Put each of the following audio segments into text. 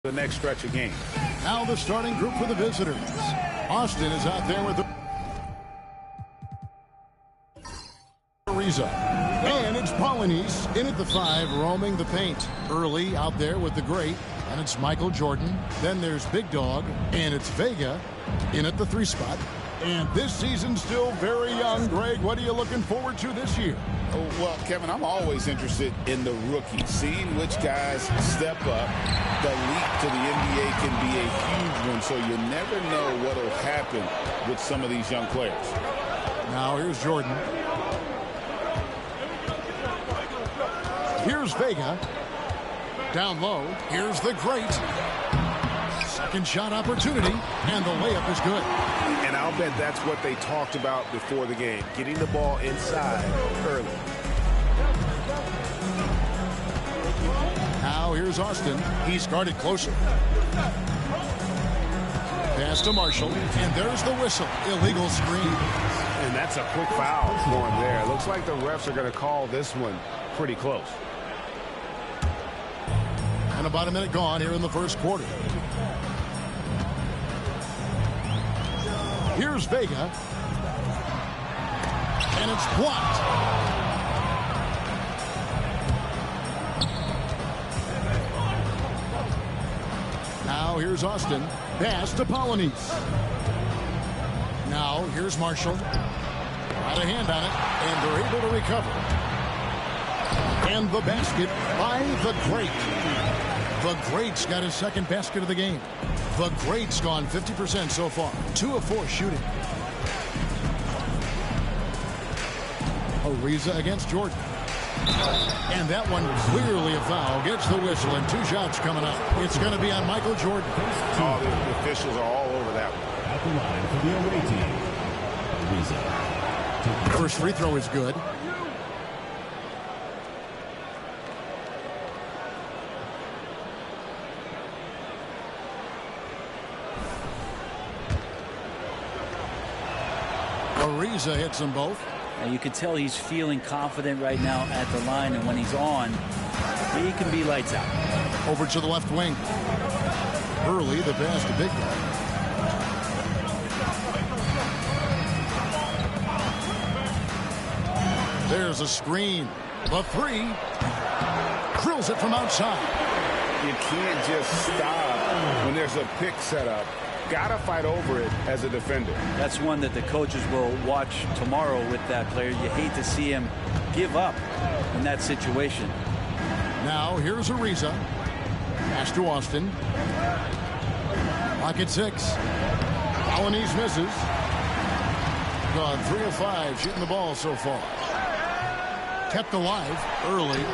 the next stretch of games. Now the starting group for the visitors. Austin is out there with the Ariza. And it's Polonese in at the 5, roaming the paint. Early out there with the great, and it's Michael Jordan. Then there's Big Dog, and it's Vega in at the 3 spot. And this season's still very young. Greg, what are you looking forward to this year? Well, Kevin, I'm always interested in the rookies, seeing which guys step up. The leap to the NBA can be a huge one, so you never know what will happen with some of these young players. Now here's Jordan. Here's Vega. Down low. Here's the great. Second shot opportunity, and the layup is good. And I'll bet that's what they talked about before the game, getting the ball inside early. Now here's Austin. He's guarded closer. Pass to Marshall, and there's the whistle. Illegal screen. And that's a quick foul going there. Looks like the refs are going to call this one pretty close. And about a minute gone here in the first quarter. Here's Vega. And it's blocked. Now here's Austin. Pass to Polonese. Now here's Marshall. Got a hand on it, and they're able to recover. And the basket by the Great. The Great's got his second basket of the game. The Great's gone 50% so far. 2 of 4 shooting. Ariza against Jordan. And that one clearly a foul. Gets the whistle, and 2 shots coming up. It's going to be on Michael Jordan. Oh, the officials are all over that one. At the line for the away team, Ariza. First free throw is good. Ariza hits them both. And you can tell he's feeling confident right now at the line, and when he's on, he can be lights out. Over to the left wing. Early, the pass to Big Dog. There's a screen. The 3. Drills it from outside. You can't just stop when there's a pick set up. Gotta fight over it as a defender. That's one that the coaches will watch tomorrow with that player. You hate to see him give up in that situation. Now here's Ariza. Pass to Austin. Pocket 6. Polonese misses. Gone 3 of 5 shooting the ball so far. Kept alive early.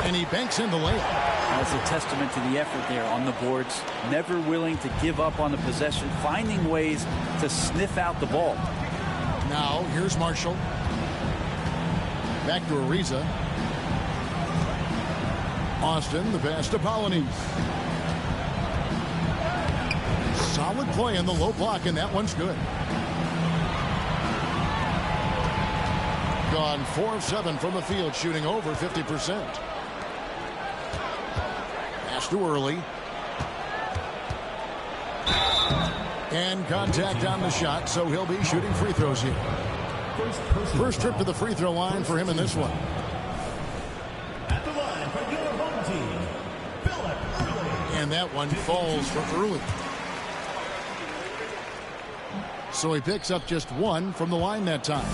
And he banks in the layup. That's a testament to the effort there on the boards. Never willing to give up on the possession, finding ways to sniff out the ball. Now here's Marshall. Back to Ariza. Austin, the pass to Polonese. Solid play in the low block, and that one's good. Gone 4 of 7 from the field, shooting over 50%. Too early. And contact on the shot, so he'll be shooting free throws here. First trip to the free throw line for him in this one. At the line for your home team, Philip Early. And that one falls for Early. So he picks up just 1 from the line that time.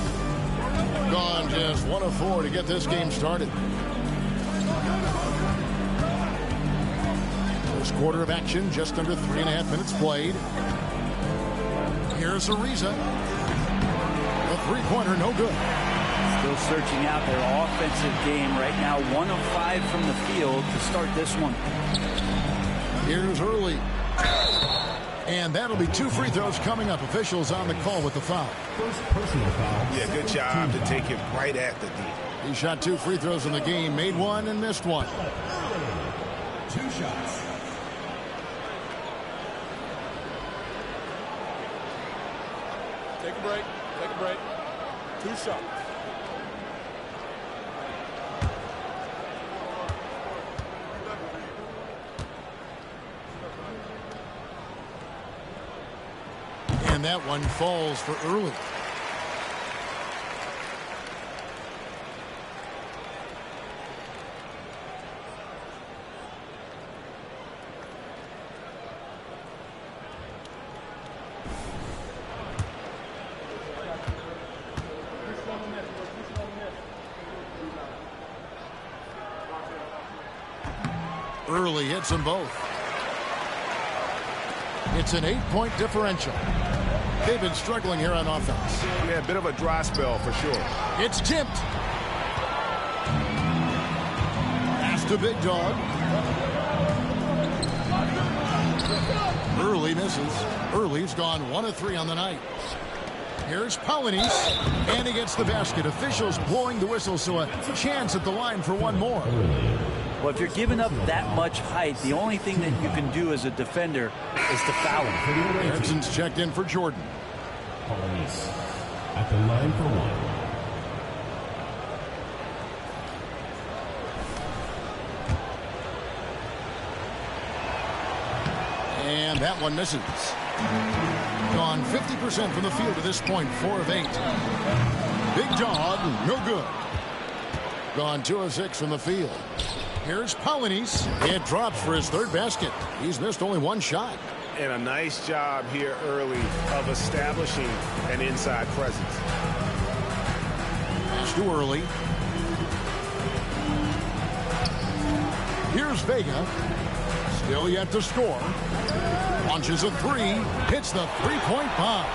Gone just 1 of 4 to get this game started. Quarter of action, just under 3.5 minutes played. Here's Ariza. The 3-pointer, no good. Still searching out their offensive game right now. 1 of 5 from the field to start this one. Here's Early. And that'll be 2 free throws coming up. Officials on the call with the foul. First personal foul. Yeah, good job to take it right at the D. He shot 2 free throws in the game, made 1 and missed 1. 2 shots. Take a break. Take a break. 2 shots. And that one falls for early. Early hits them both. It's an 8-point differential. They've been struggling here on offense. Yeah, a bit of a dry spell for sure. It's tipped. Pass to Big Dog. Early misses. Early's gone 1 of 3 on the night. Here's Polynice, and he gets the basket. Officials blowing the whistle, so a chance at the line for one more. Well, if you're giving up that much height, the only thing that you can do as a defender is to foul him. Erickson's checked in for Jordan. Polynice at the line for 1. And that one misses. Gone 50% from the field to this point, 4 of 8. Big Dog, no good. Gone 2 of 6 from the field. Here's Polynice. It drops for his 3rd basket. He's missed only 1 shot. And a nice job here early of establishing an inside presence. Pass too early. Here's Vega. Still yet to score. Launches a 3. Hits the 3-point bomb.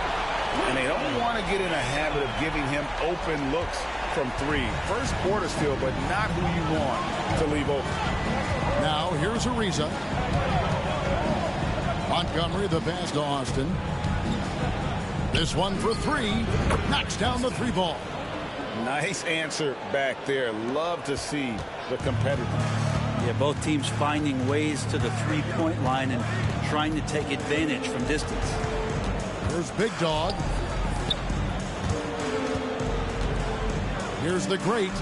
And they don't want to get in a habit of giving him open looks from 3. First quarter still, but not who you want to leave open. Now here's Ariza. Montgomery, the pass to Austin. This one for 3. Knocks down the 3 ball. Nice answer back there. Love to see the competitor. Yeah, both teams finding ways to the 3-point line and trying to take advantage from distance. Here's Big Dog. Here's the Great.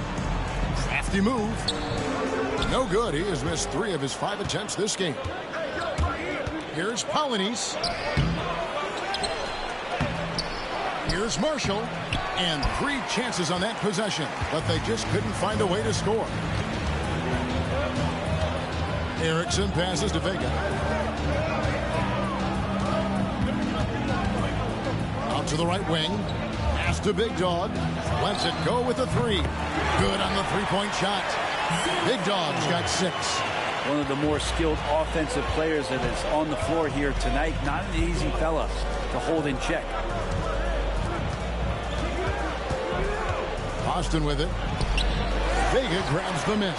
Crafty move. No good. He has missed 3 of his 5 attempts this game. Here's Polynice. Here's Marshall. And 3 chances on that possession, but they just couldn't find a way to score. Erickson passes to Vega. Out to the right wing. Pass to Big Dog. Lets it go with a 3. Good on the 3-point shot. Big Dog's got 6. One of the more skilled offensive players that is on the floor here tonight. Not an easy fella to hold in check. Austin with it. Vega grabs the miss.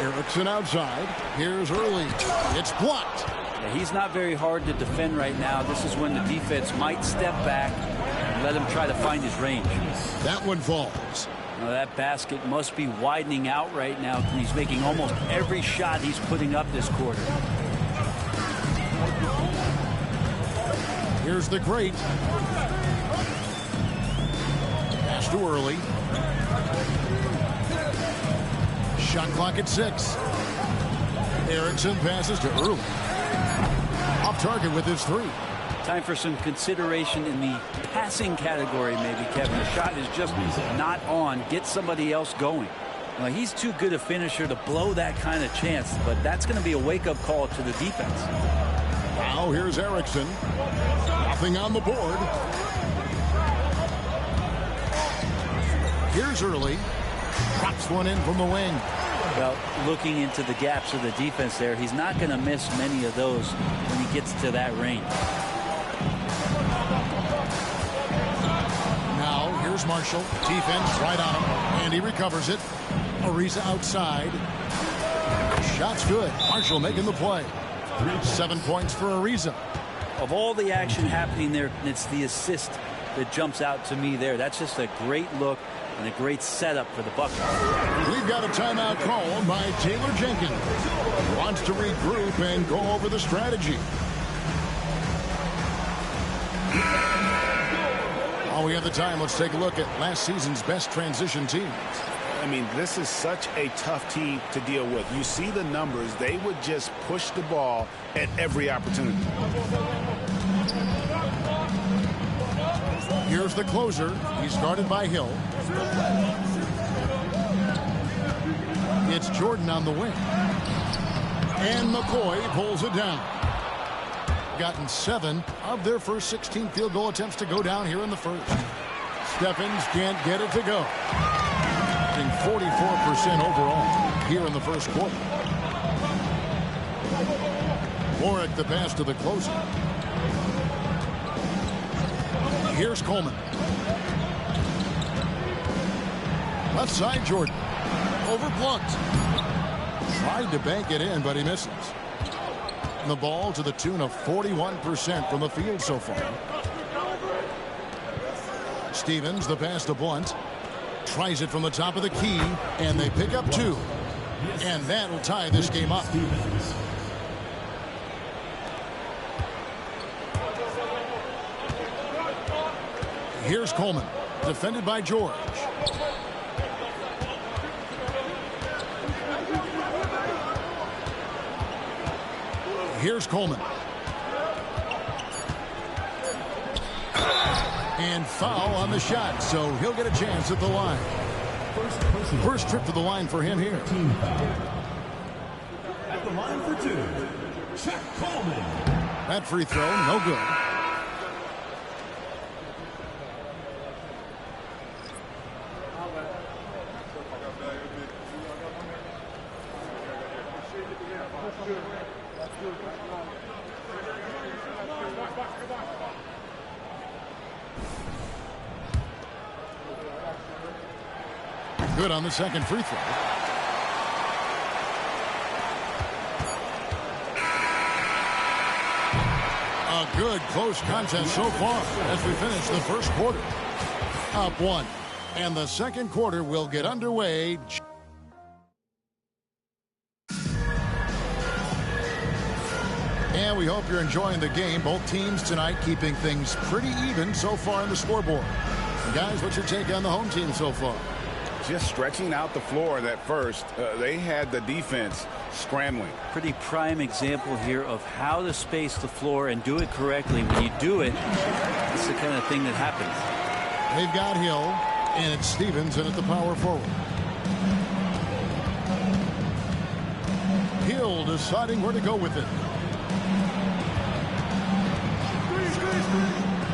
Erickson outside. Here's Early. It's blocked. Yeah, he's not very hard to defend right now. This is when the defense might step back and let him try to find his range. That one falls. Now that basket must be widening out right now. He's making almost every shot he's putting up this quarter. Here's the Great. Pass to Early. Shot clock at 6. Erickson passes to Early. Off target with his 3. Time for some consideration in the passing category, maybe, Kevin. The shot is just not on. Get somebody else going. Now, he's too good a finisher to blow that kind of chance, but that's going to be a wake-up call to the defense. Now here's Erickson. Nothing on the board. Here's Early. Drops one in from the wing. Well, looking into the gaps of the defense there, he's not going to miss many of those when he gets to that range. Now here's Marshall. Defense right on him, and he recovers it. Ariza outside. Shot's good. Marshall making the play. 7 points for Ariza. Of all the action happening there, it's the assist that jumps out to me there. That's just a great look and a great setup for the Buckeyes. We've got a timeout called by Taylor Jenkins. Wants to regroup and go over the strategy. While we have the time, let's take a look at last season's best transition teams. I mean, this is such a tough team to deal with. You see the numbers. They would just push the ball at every opportunity. Here's the closer. He's guarded by Hill. It's Jordan on the wing. And McCoy pulls it down. Gotten 7 of their first 16 field goal attempts to go down here in the first. Stephens can't get it to go. Getting 44% overall here in the first quarter. Warwick the pass to the closer. Here's Coleman. Left side Jordan. Over Blunt. Tried to bank it in, but he misses. And the ball to the tune of 41% from the field so far. Stevens, the pass to Blunt. Tries it from the top of the key, and they pick up 2. And that'll tie this game up. Here's Coleman, defended by George. Here's Coleman. And foul on the shot, so he'll get a chance at the line. First trip to the line for him here. At the line for 2, Chuck Coleman. That free throw, no good. Good on the second free throw. A good close contest so far as we finish the first quarter. Up 1. And the second quarter will get underway. And we hope you're enjoying the game. Both teams tonight keeping things pretty even so far on the scoreboard. And guys, what's your take on the home team so far? Just stretching out the floor that first. They had the defense scrambling. Pretty prime example here of how to space the floor and do it correctly. When you do it, it's the kind of thing that happens. They've got Hill, and it's Stevens in at the power forward. Hill deciding where to go with it.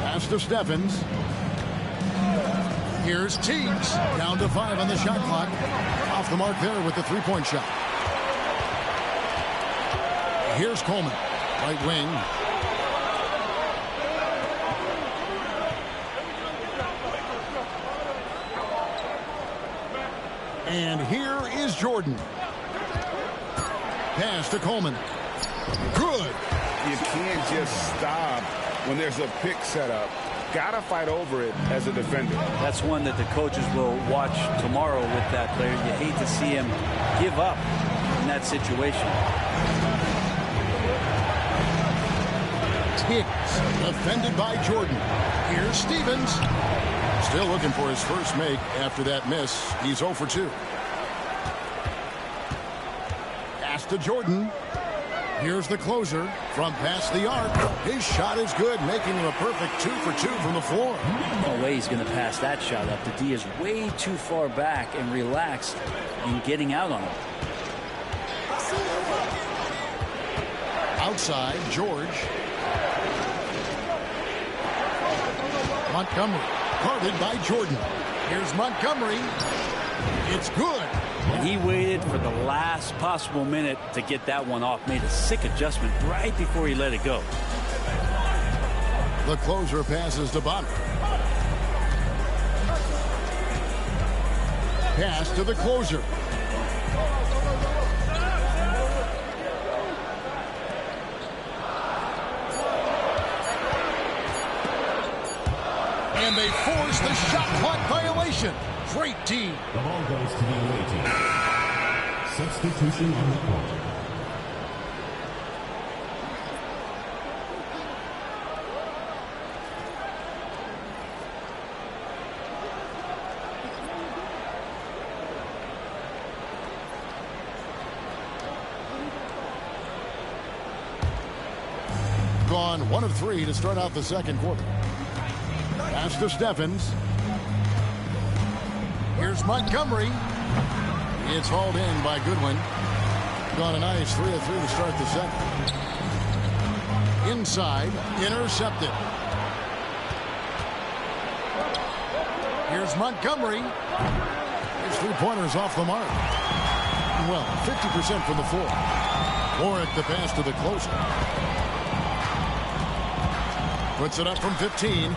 Pass to Stephens. Here's Teagues. Down to 5 on the shot clock. Off the mark there with the three-point shot. Here's Coleman. Right wing. And here is Jordan. Pass to Coleman. Good. You can't just stop when there's a pick set up. Gotta fight over it as a defender. That's one that the coaches will watch tomorrow with that player. You hate to see him give up in that situation. Teagues, defended by Jordan. Here's Stevens. Still looking for his first make after that miss. He's 0 for 2. Pass to Jordan. Here's the closer from past the arc. His shot is good, making him a perfect 2 for 2 from the floor. No way he's going to pass that shot up. The D is way too far back and relaxed in getting out on him. Outside, George. Montgomery, guarded by Jordan. Here's Montgomery. It's good. And he waited for the last possible minute to get that one off. Made a sick adjustment right before he let it go. The closer passes to Bonner. Pass to the closer. And they force the shot clock violation. Great team. The ball goes to the away team. Substitution on the court. Gone 1 of 3 to start out the second quarter. Pass to Steffens. Here's Montgomery. It's hauled in by Goodwin. Got a nice 3 of 3 to start the second. Inside, intercepted. Here's Montgomery. His 3-pointers off the mark. Well, 50% from the floor. Warwick the pass to the closer. Puts it up from 15.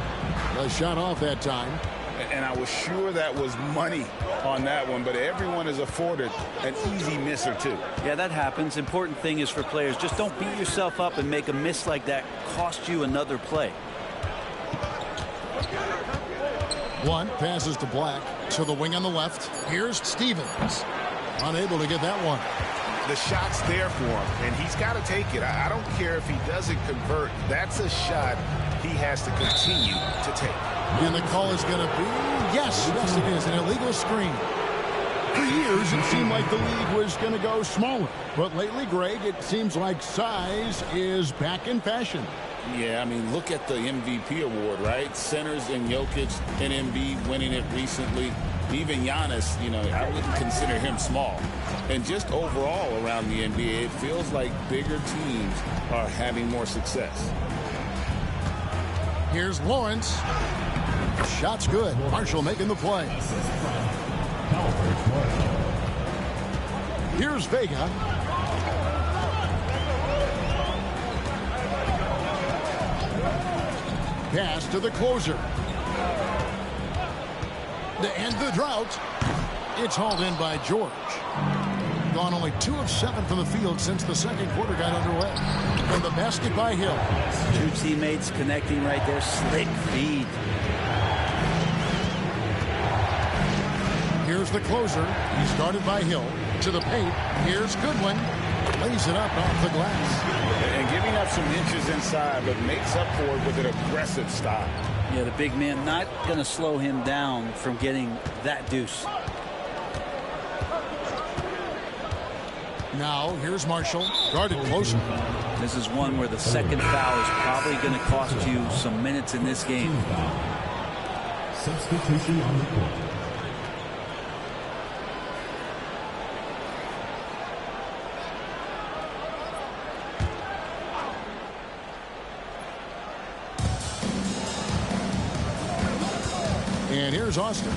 A shot off that time. And I was sure that was money on that one, but everyone is afforded an easy miss or two. Yeah, that happens. Important thing is for players, just don't beat yourself up and make a miss like that cost you another play. One passes to Black to the wing on the left. Here's Stevens. Unable to get that one. The shot's there for him, and he's got to take it. I don't care if he doesn't convert. That's a shot he has to continue to take. And the call is going to be, yes, it is, an illegal screen. For years, it seemed like the league was going to go smaller. But lately, Greg, it seems like size is back in fashion. Yeah, I mean, look at the MVP award, right? Centers and Jokic and Embiid winning it recently. Even Giannis, you know, I wouldn't consider him small. And just overall around the NBA, it feels like bigger teams are having more success. Here's Lawrence. Shot's good. Marshall making the play. Here's Vega. Pass to the closer. To end the drought, it's hauled in by George. Gone only 2 of 7 from the field since the second quarter got underway. And the basket by Hill. 2 teammates connecting right there. Slick feed. Here's the closer. He started by Hill. To the paint. Here's Goodwin. Lays it up off the glass. And giving up some inches inside, but makes up for it with an aggressive stop. Yeah, the big man not going to slow him down from getting that deuce. Now, here's Marshall. Guarded closer. This is one where the second foul is probably going to cost you some minutes in this game. Substitution on the court. And here's Austin.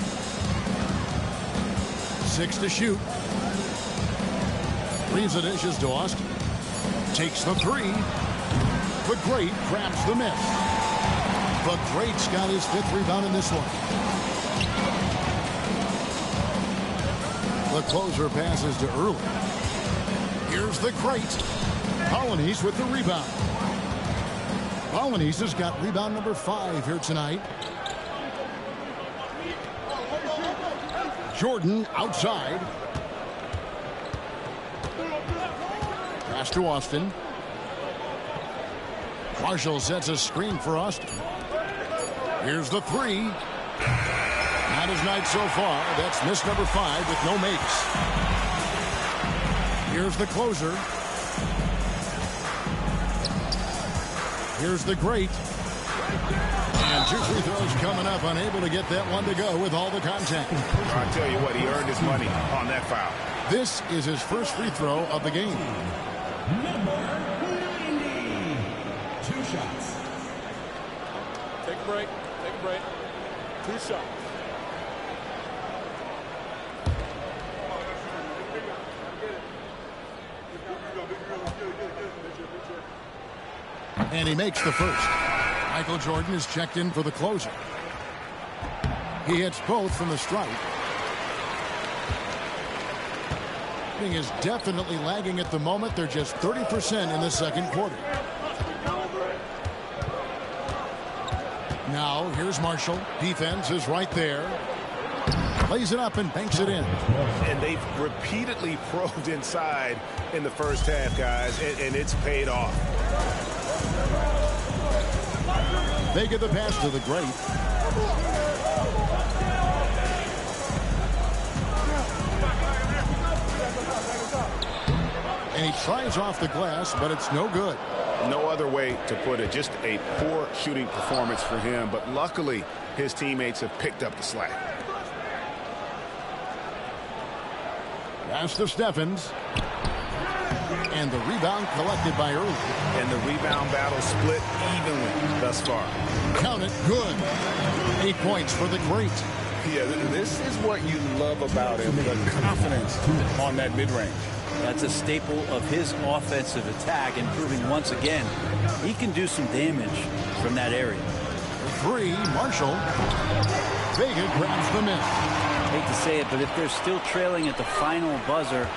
6 to shoot. Leaves the dishes to Austin. Takes the 3. The Great grabs the miss. The Great's got his 5th rebound in this one. The closer passes to Early. Here's the Great. Colonies with the rebound. Colonies has got rebound number 5 here tonight. Jordan outside. Pass to Austin. Marshall sets a screen for Austin. Here's the 3. Not his night so far. That's miss number 5 with no makes. Here's the closer. Here's the Great. And 2 free throws coming up. Unable to get that one to go with all the contact. I tell you what, he earned his money on that foul. This is his first free throw of the game. Number 90. 2 shots. Take a break. Take a break. 2 shots. And he makes the first. Michael Jordan is checked in for the closer. He hits both from the stripe. Thing is definitely lagging at the moment. They're just 30% in the second quarter. Now, here's Marshall. Defense is right there. Lays it up and banks it in. And they've repeatedly probed inside in the first half, guys, and it's paid off. They get the pass to the Great. And he tries off the glass, but it's no good. No other way to put it. Just a poor shooting performance for him. But luckily, his teammates have picked up the slack. Pass to Steffens. And the rebound collected by Early. And the rebound battle split evenly thus far. Count it. Good. 8 points for the great. Yeah, this is what you love about him, the confidence on that mid-range. That's a staple of his offensive attack, and proving once again he can do some damage from that area. 3, Marshall. Vega grabs the miss. Hate to say it, but if they're still trailing at the final buzzer,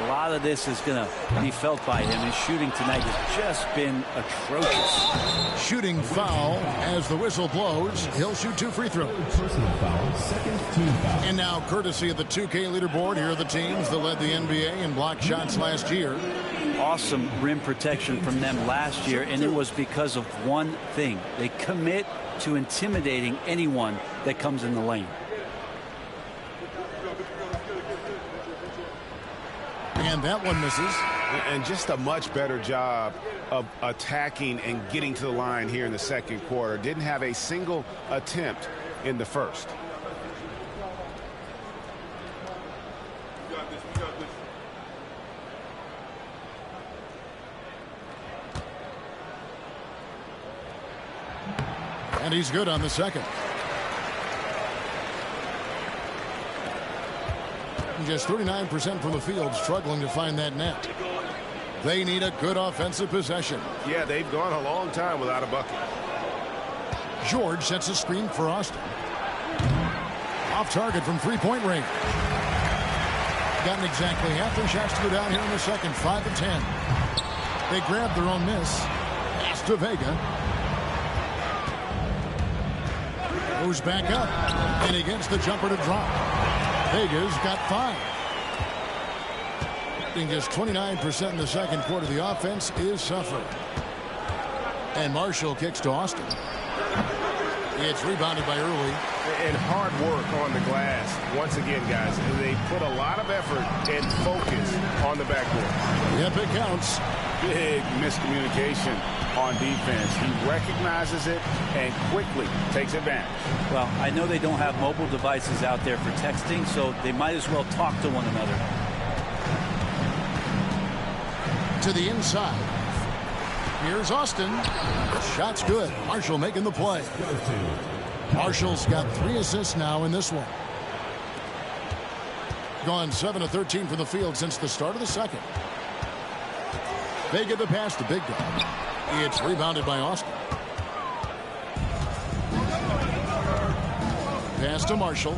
a lot of this is going to be felt by him. His shooting tonight has just been atrocious. Shooting foul as the whistle blows. He'll shoot 2 free throws. Personal foul, second team foul. And now, courtesy of the 2K leaderboard, here are the teams that led the NBA in block shots last year. Awesome rim protection from them last year, and it was because of one thing. They commit to intimidating anyone that comes in the lane. And that one misses. And just a much better job of attacking and getting to the line here in the second quarter. Didn't have a single attempt in the first. And he's good on the second. Just 39% from the field, struggling to find that net. They need a good offensive possession. Yeah, they've gone a long time without a bucket. George sets a screen for Austin. Off target from three-point range. Gotten exactly half their shots to go down here in the second, 5 of 10. They grab their own miss. Pass to Vega. Goes back up. And he gets the jumper to drop. Vega's got 5. Just 29% in the second quarter. The offense is suffering. And Marshall kicks to Austin. It's rebounded by Early. And hard work on the glass. Once again, guys, they put a lot of effort and focus on the backboard. Yep, it counts. Big miscommunication on defense. He recognizes it and quickly takes advantage. Well, I know they don't have mobile devices out there for texting, so they might as well talk to one another. To the inside. Here's Austin. Shot's good. Marshall making the play. Marshall's got 3 assists now in this one. Gone 7 of 13 from the field since the start of the second. They get the pass to Big Dog. It's rebounded by Austin. Pass to Marshall.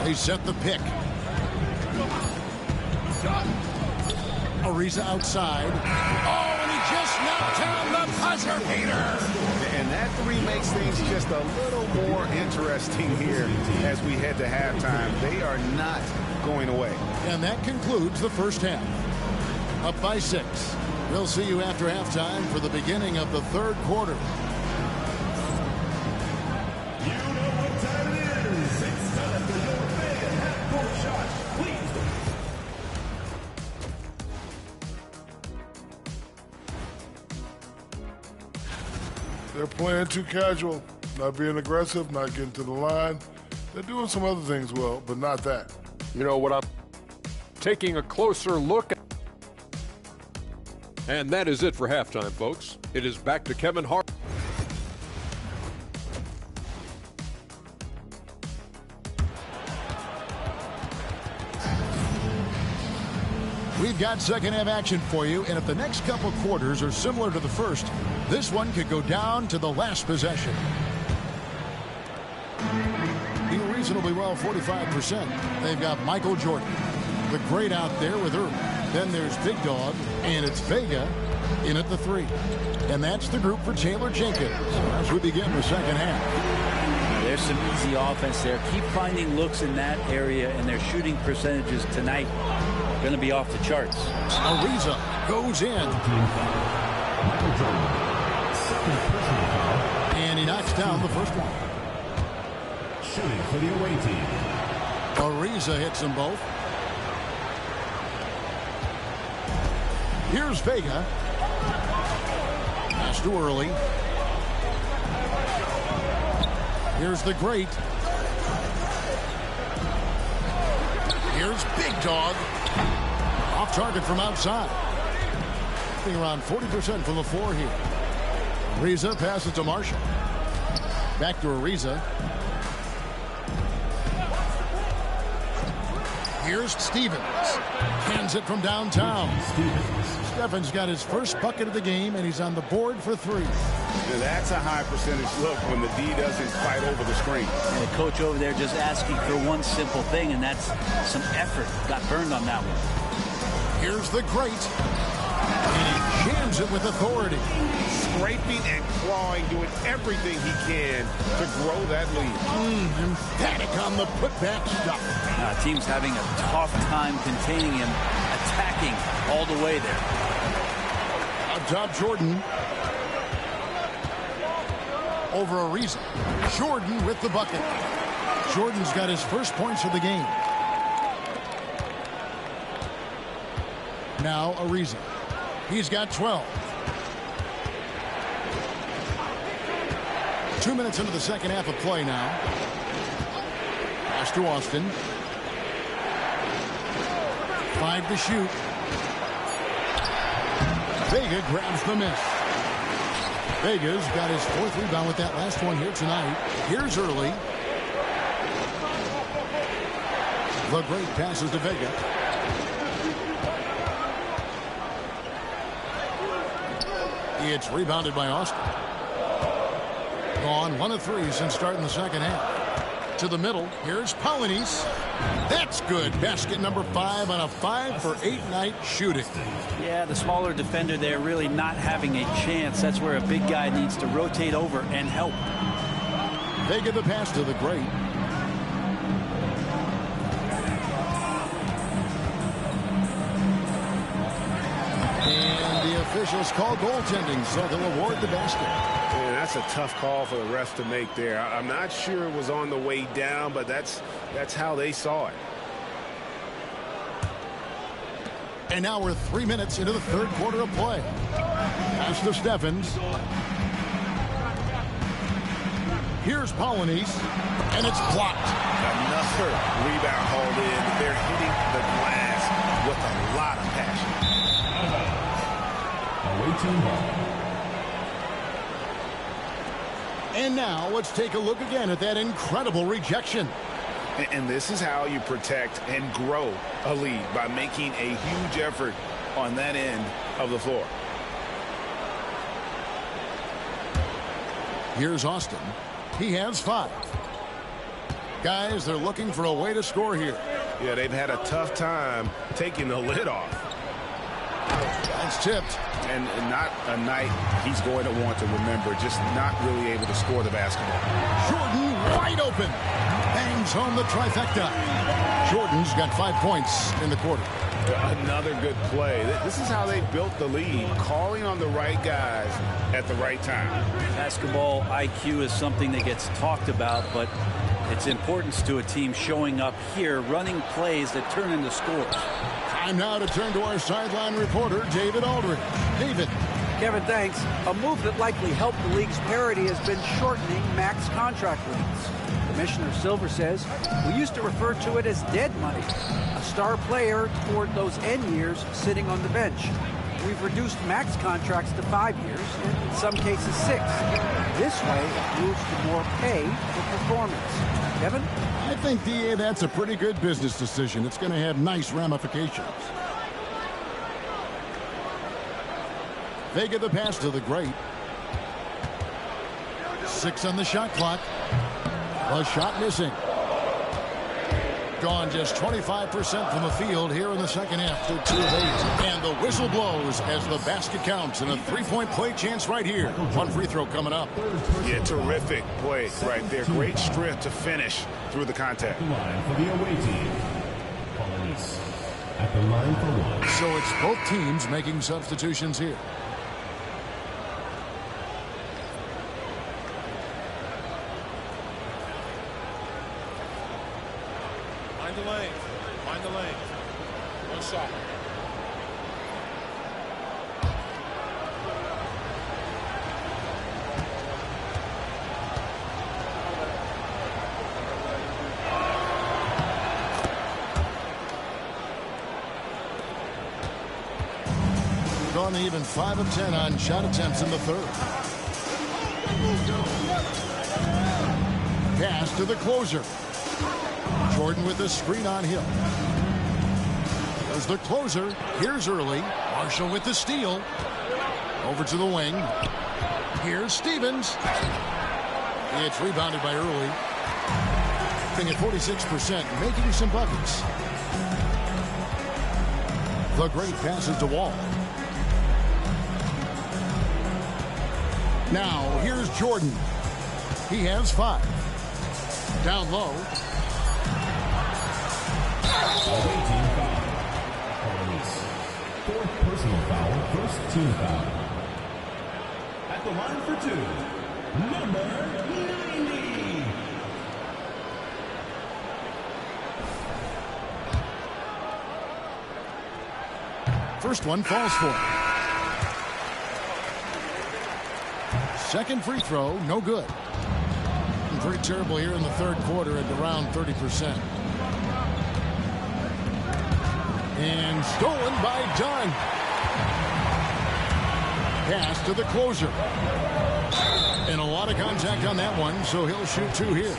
They set the pick. Ariza outside. Oh, and he just knocked down the buzzer beater. And that 3 makes things just a little more interesting here as we head to halftime. They are not going away. And that concludes the first half. Up by 6. We'll see you after halftime for the beginning of the third quarter. You know what time it is. It's time for your big half-court shot. Please. They're playing too casual, not being aggressive, not getting to the line. They're doing some other things well, but not that. You know what, I'm taking a closer look at. And that is it for halftime, folks. It is back to Kevin Hart. We've got second half action for you, and if the next couple quarters are similar to the first, this one could go down to the last possession. Doing reasonably well, 45%. They've got Michael Jordan, the great out there with Irving. Then there's Big Dog, and it's Vega in at the 3. And that's the group for Taylor Jenkins as we begin the second half. There's some easy offense there. Keep finding looks in that area, and their shooting percentages tonight are going to be off the charts. Ariza goes in. And he knocks down the first one. Shooting for the away team. Ariza hits them both. Here's Vega. Pass too early. Here's the great. Here's Big Dog. Off target from outside. Being around 40% from the floor here. Ariza passes to Marshall. Back to Ariza. Here's Stevens. Hands it from downtown. Stevens got his first bucket of the game, and he's on the board for 3. Now that's a high percentage look when the D doesn't fight over the screen. And the coach over there just asking for one simple thing, and that's some effort. Got burned on that one. Here's the great. And he jams it with authority. Scraping and clawing, doing everything he can to grow that lead. Emphatic on the putback stuff. Team's having a tough time containing him, attacking all the way there. Up top, Jordan. Over Ariza. Jordan with the bucket. Jordan's got his first points of the game. Now Ariza. He's got 12. 2 minutes into the second half of play now. Pass to Austin. 5 to shoot. Vega grabs the miss. Vega's got his 4th rebound with that last one here tonight. Here's early. The great passes to Vega. It's rebounded by Austin. Gone 1 of 3 since starting the second half. To the middle. Here's Polynice. That's good. Basket number 5 on a 5 for 8 night shooting. Yeah, the smaller defender there really not having a chance. That's where a big guy needs to rotate over and help. They give the pass to the great. And the officials call goaltending, so they'll award the basket. Man, that's a tough call for the refs to make there. I'm not sure it was on the way down, but that's how they saw it. And now we're 3 minutes into the third quarter of play. Pass to Steffens. Here's Polynice, and it's blocked. Another rebound hauled in. They're hitting the glass with a lot of passion. And now let's take a look again at that incredible rejection. And this is how you protect and grow a lead, by making a huge effort on that end of the floor. Here's Austin. He has 5. Guys, they're looking for a way to score here. Yeah, they've had a tough time taking the lid off. That's tipped. And not a night he's going to want to remember, just not really able to score the basketball. Jordan wide open. Bangs home the trifecta. Jordan's got 5 points in the quarter. Another good play. This is how they built the lead, calling on the right guys at the right time. Basketball IQ is something that gets talked about, but its importance to a team showing up here, running plays that turn into scores. Time now to turn to our sideline reporter, David Aldridge. David. Kevin, thanks. A move that likely helped the league's parity has been shortening max contract lengths. Commissioner Silver says we used to refer to it as dead money, a star player toward those end years sitting on the bench. We've reduced max contracts to 5 years, and in some cases 6. This way, it moves to more pay for performance. Kevin? I think, DA, that's a pretty good business decision. It's going to have nice ramifications. They get the pass to the great. 6 on the shot clock. A shot missing. Gone just 25% from the field here in the second half to 2 of 8. And the whistle blows as the basket counts, and a 3-point play chance right here. 1 free throw coming up. Yeah, terrific play right there. Great strength to finish through the contact. Line for the away team. Polynice at the line for 1. So it's both teams making substitutions here. Find the lane. Find the lane. 1 shot. only even 5 of 10 on shot attempts in the third. Pass to the closer. Jordan with the screen on Hill. There's the closer. Here's Early. Marshall with the steal. Over to the wing. Here's Stevens. It's rebounded by Early. At 46%, making some buckets. The great passes to Wall. Now, here's Jordan. He has 5. Down low. Fourth personal foul, first team foul. At the line for 2, number 90. First one falls for him. Second free throw, no good. Very terrible here in the third quarter at around 30%. And stolen by Dunn. Pass to the closer. And a lot of contact on that one, so he'll shoot 2 here.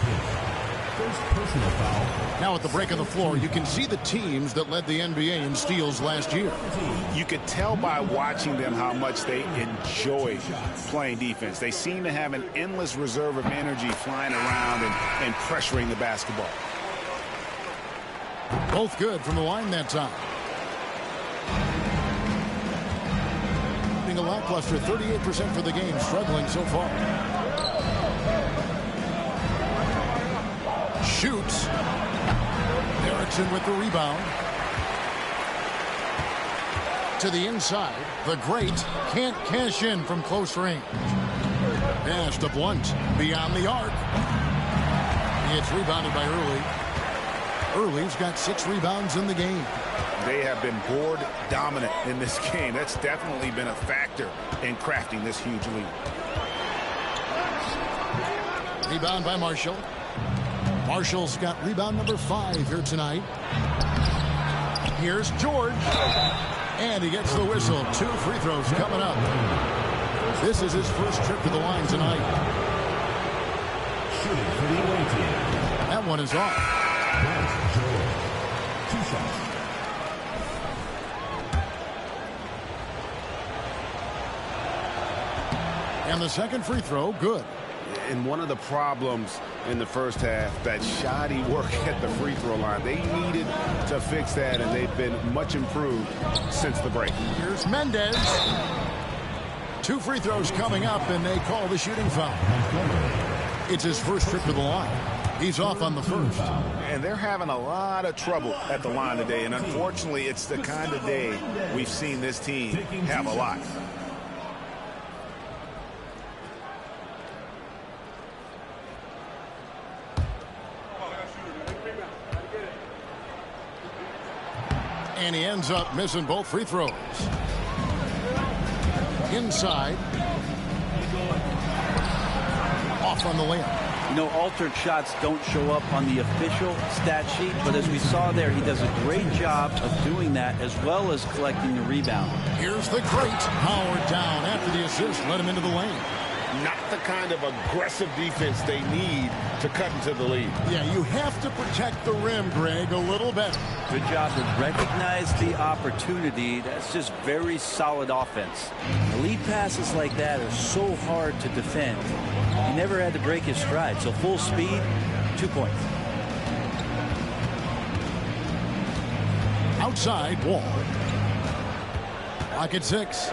First personal foul. Now at the break of the floor, you can see the teams that led the NBA in steals last year. You could tell by watching them how much they enjoy playing defense. They seem to have an endless reserve of energy flying around and pressuring the basketball. Both good from the line that time. A lackluster 38% for the game, struggling so far. Shoots. Erickson with the rebound. To the inside. The great can't cash in from close range. Pass to Blunt. Beyond the arc. It's rebounded by Early. Early's got 6 rebounds in the game. They have been board dominant in this game. That's definitely been a factor in crafting this huge lead. Rebound by Marshall. Marshall's got rebound number 5 here tonight. Here's George. And he gets the whistle. 2 free throws coming up. This is his first trip to the line tonight. Shooting for the away team. That one is off. 2 shots. And the second free throw, good. And one of the problems in the first half, that shoddy work at the free throw line. They needed to fix that, and they've been much improved since the break. Here's Mendez. 2 free throws coming up, and they call the shooting foul. It's his first trip to the line. He's off on the first. And they're having a lot of trouble at the line today, and unfortunately, it's the kind of day we've seen this team have a lot. And he ends up missing both free throws. Inside. Off on the layup. You know, altered shots don't show up on the official stat sheet, but as we saw there, he does a great job of doing that as well as collecting the rebound. Here's the great Howard down after the assist, let him into the lane. Not the kind of aggressive defense they need to cut into the lead. Yeah, you have to protect the rim, Greg, a little better. Good job to recognize the opportunity. That's just very solid offense. Elite passes like that are so hard to defend. He never had to break his stride, so full speed, 2 points. Outside, Wall. Lock at 6.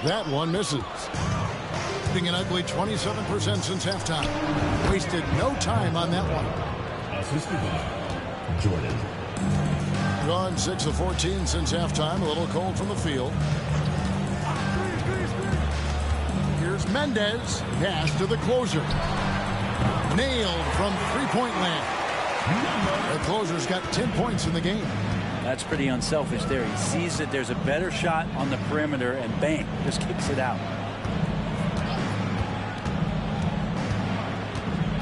That one misses. Being an ugly 27% since halftime. Wasted no time on that one. Assisted by Jordan. Gone 6 of 14 since halftime. A little cold from the field. Here's Mendez. Pass to the closer. Nailed from three-point land. The closer's got 10 points in the game. That's pretty unselfish there. He sees that there's a better shot on the perimeter and bang, just kicks it out.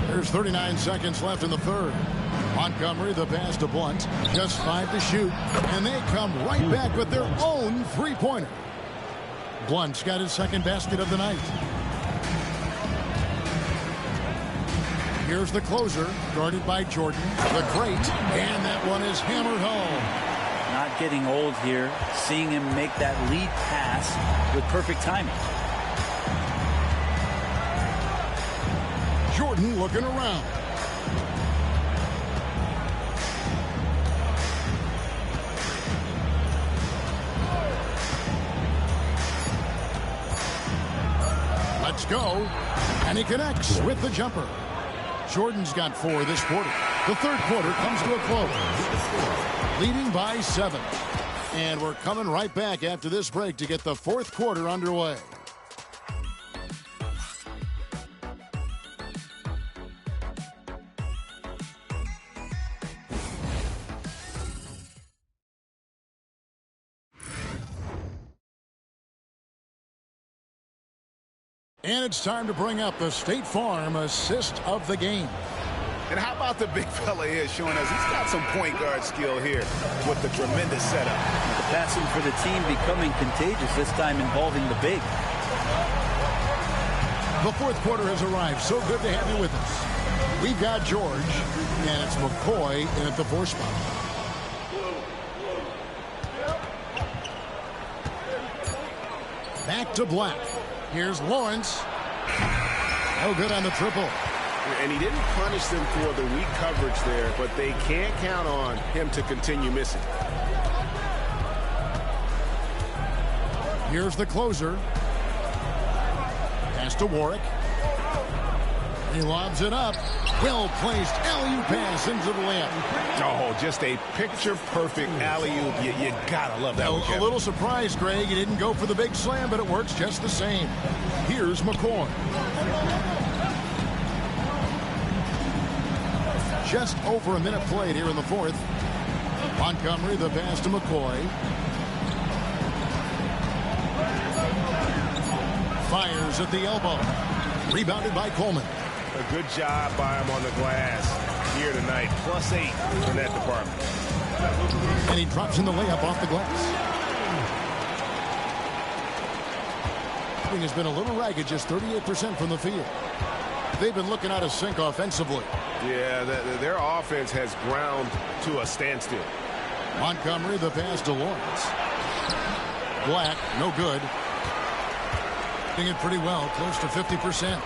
There's 39 seconds left in the third. Montgomery, the pass to Blunt. Just 5 to shoot. And they come right back with their own three-pointer. Blunt's got his second basket of the night. Here's the closer, guarded by Jordan. The great, and that one is hammered home. Not getting old here. Seeing him make that lead pass with perfect timing. Jordan looking around. Let's go. And he connects with the jumper. Jordan's got 4 this quarter. The third quarter comes to a close. Leading by 7. And we're coming right back after this break to get the fourth quarter underway. And it's time to bring up the State Farm assist of the game. And how about the big fella here showing us he's got some point guard skill here with the tremendous setup. The passing for the team becoming contagious, this time involving the big. The fourth quarter has arrived. So good to have you with us. We've got George, and it's McCoy in at the 4 spot. Back to Black. Here's Lawrence. No good on the triple. And he didn't punish them for the weak coverage there, but they can't count on him to continue missing. Here's the closer. Pass to Warwick. He lobs it up. Well-placed alley-oop pass into the layup. Oh, just a picture-perfect alley-oop. You gotta love that one, Kevin. A little surprise, Greg. He didn't go for the big slam, but it works just the same. Here's McCoy. Just over a minute played here in the fourth. Montgomery, the pass to McCoy. Fires at the elbow. Rebounded by Coleman. A good job by him on the glass here tonight. +8 in that department. And he drops in the layup off the glass. Shooting has been a little ragged, just 38% from the field. They've been looking out of sync offensively. Yeah, their offense has ground to a standstill. Montgomery, the pass to Lawrence. Black, no good. Doing it pretty well, close to 50%.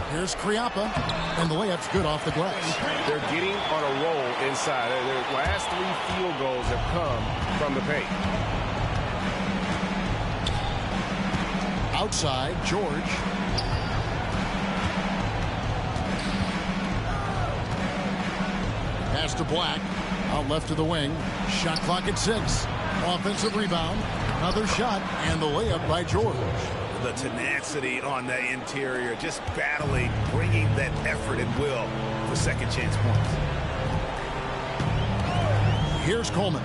Here's Kriapa, and the layup's good off the glass. They're getting on a roll inside. Their last 3 field goals have come from the paint. Outside, George. Pass to Black. Out left to the wing. Shot clock at 6. Offensive rebound. Another shot, and the layup by George. The tenacity on the interior, just battling, bringing that effort and will for second chance points. Here's Coleman.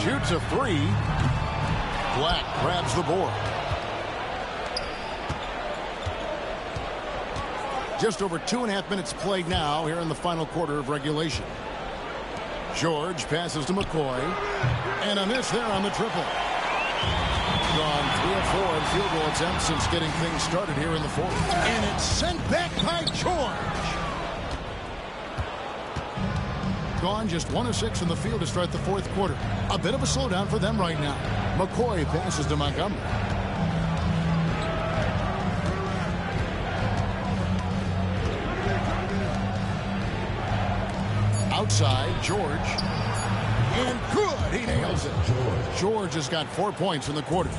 Shoots a 3. Black grabs the board. Just over 2.5 minutes played now here in the final quarter of regulation. George passes to McCoy. And a miss there on the triple. Gone 3 of 4 in field goal attempts since getting things started here in the fourth. And it's sent back by George. Gone just 1 of 6 in the field to start the fourth quarter. A bit of a slowdown for them right now. McCoy passes to Montgomery. Outside, George. And good, he nails it. George has got 4 points in the quarter.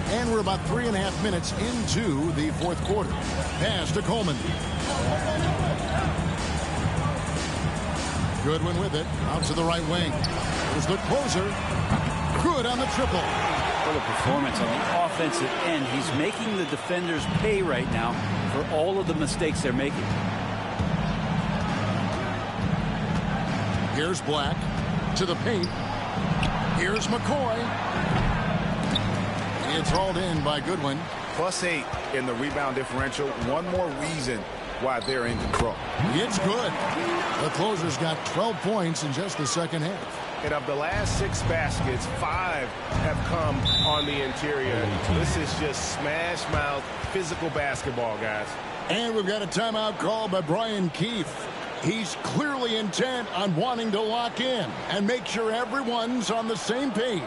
And we're about 3.5 minutes into the fourth quarter. Pass to Coleman. Goodwin with it. Out to the right wing. There's the closer. Good on the triple. What a performance on the offensive end. He's making the defenders pay right now for all of the mistakes they're making. Here's Black to the paint. Here's McCoy. It's hauled in by Goodwin. +8 in the rebound differential. One more reason why they're in control. It's good. The closer's got 12 points in just the second half. And of the last 6 baskets, 5 have come on the interior. This is just smash mouth physical basketball, guys. And we've got a timeout called by Brian Keefe. He's clearly intent on wanting to lock in and make sure everyone's on the same page.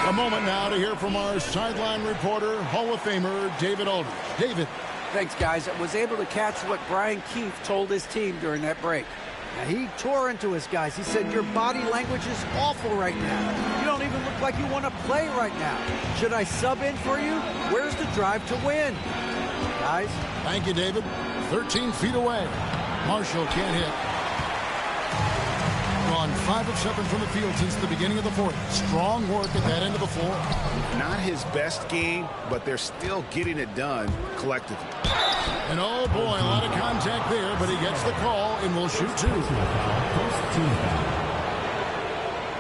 A moment now to hear from our sideline reporter, Hall of Famer David Aldridge. David. Thanks, guys. I was able to catch what Brian Keefe told his team during that break. Now, he tore into his guys. He said, your body language is awful right now. You don't even look like you want to play right now. Should I sub in for you? Where's the drive to win? Guys. Thank you, David. 13 feet away. Marshall can't hit. Gone 5 of 7 from the field since the beginning of the fourth. Strong work at that end of the floor. Not his best game, but they're still getting it done collectively. And oh boy, a lot of contact there, but he gets the call and will shoot 2. First team foul.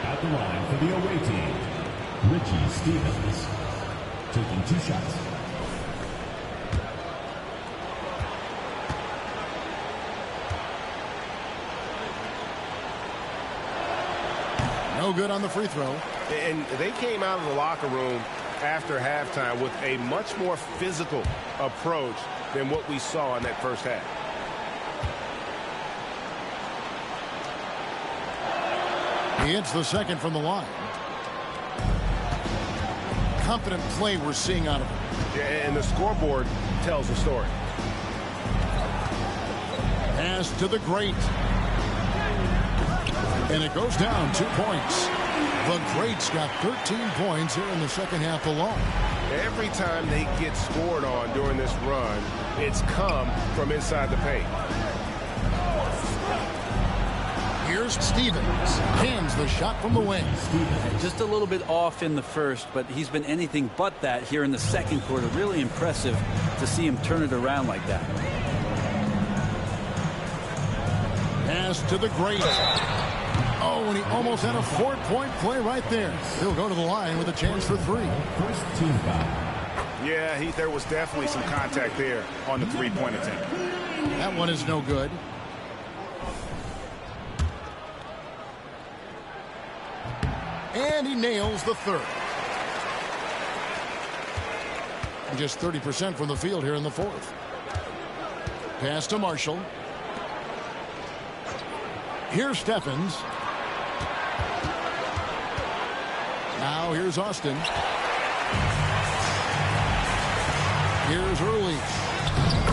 At the line for the away team, Richie Stevens. Taking 2 shots. No good on the free throw. And they came out of the locker room after halftime with a much more physical approach than what we saw in that first half. He hits the second from the line. Confident play we're seeing out of him. Yeah, and the scoreboard tells the story. Pass to the great. And it goes down 2 points. The Greats got 13 points here in the second half alone. Every time they get scored on during this run, it's come from inside the paint. Here's Stevens. Hands the shot from the wing. Just a little bit off in the first, but he's been anything but that here in the second quarter. Really impressive to see him turn it around like that. Pass to the Great. Oh, and he almost had a 4-point play right there. He'll go to the line with a chance for 3. First team foul. Yeah, there was definitely some contact there on the 3-point attempt. That one is no good. And he nails the third. And just 30% from the field here in the fourth. Pass to Marshall. Here's Steffens. Now here's Austin. Here's Early.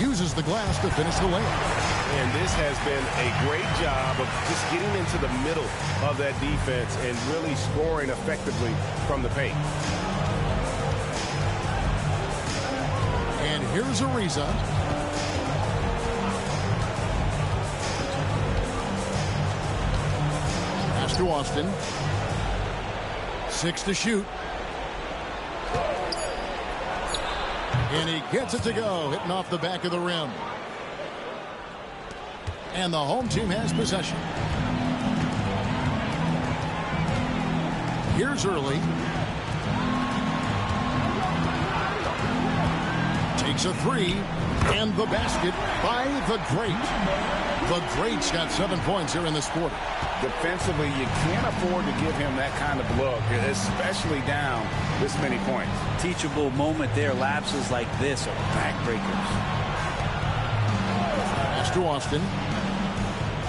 Uses the glass to finish the layup. And this has been a great job of just getting into the middle of that defense and really scoring effectively from the paint. And here's Ariza. Pass to Austin. 6 to shoot. And he gets it to go, hitting off the back of the rim. And the home team has possession. Here's Early. Takes a 3. And the basket by the Great. The Great's got 7 points here in this quarter. Defensively, you can't afford to give him that kind of look, especially down this many points. Teachable moment there. Lapses like this are backbreakers. Pass to Austin.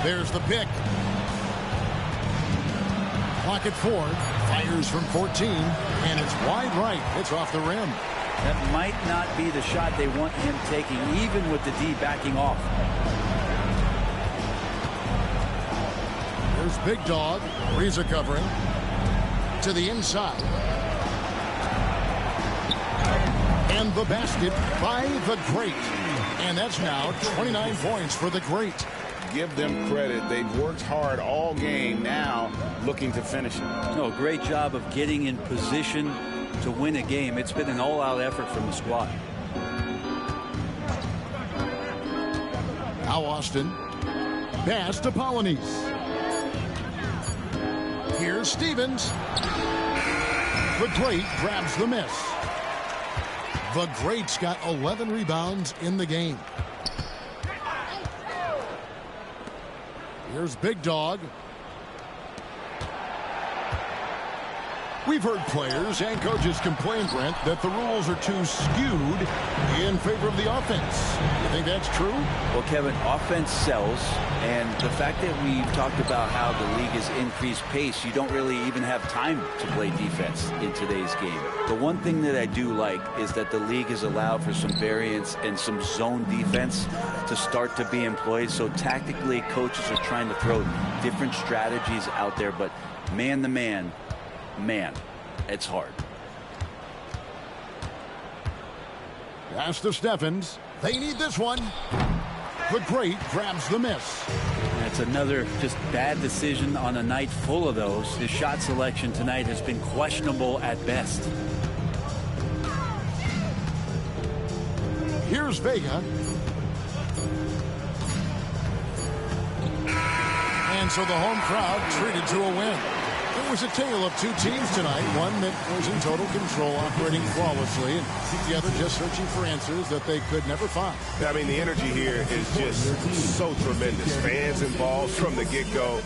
There's the pick. Clock at 4. Fires from 14. And it's wide right. It's off the rim. That might not be the shot they want him taking, even with the D backing off. There's Big Dog. Ariza covering. To the inside. And the basket by the Great. And that's now 29 points for the Great. Give them credit. They've worked hard all game, now looking to finish it. No, great job of getting in position to win a game. It's been an all-out effort from the squad. Now Austin. Pass to Polonese. Here's Here's Stevens. The Great grabs the miss. The Great's got 11 rebounds in the game. Here's Big Dog. We've heard players and coaches complain, Brent, that the rules are too skewed in favor of the offense. You think that's true? Well, Kevin, offense sells, and the fact that we've talked about how the league has increased pace, you don't really even have time to play defense in today's game. The one thing that I do like is that the league has allowed for some variance and some zone defense to start to be employed. So tactically, coaches are trying to throw different strategies out there, but man to man, it's hard. Pass to Steffens. They need this one. The Great grabs the miss. That's another just bad decision on a night full of those. His shot selection tonight has been questionable at best. Here's Vega. And so the home crowd treated to a win. It was a tale of two teams tonight, one that was in total control, operating flawlessly, and the other just searching for answers that they could never find. I mean, the energy here is just so tremendous. Fans involved from the get-go.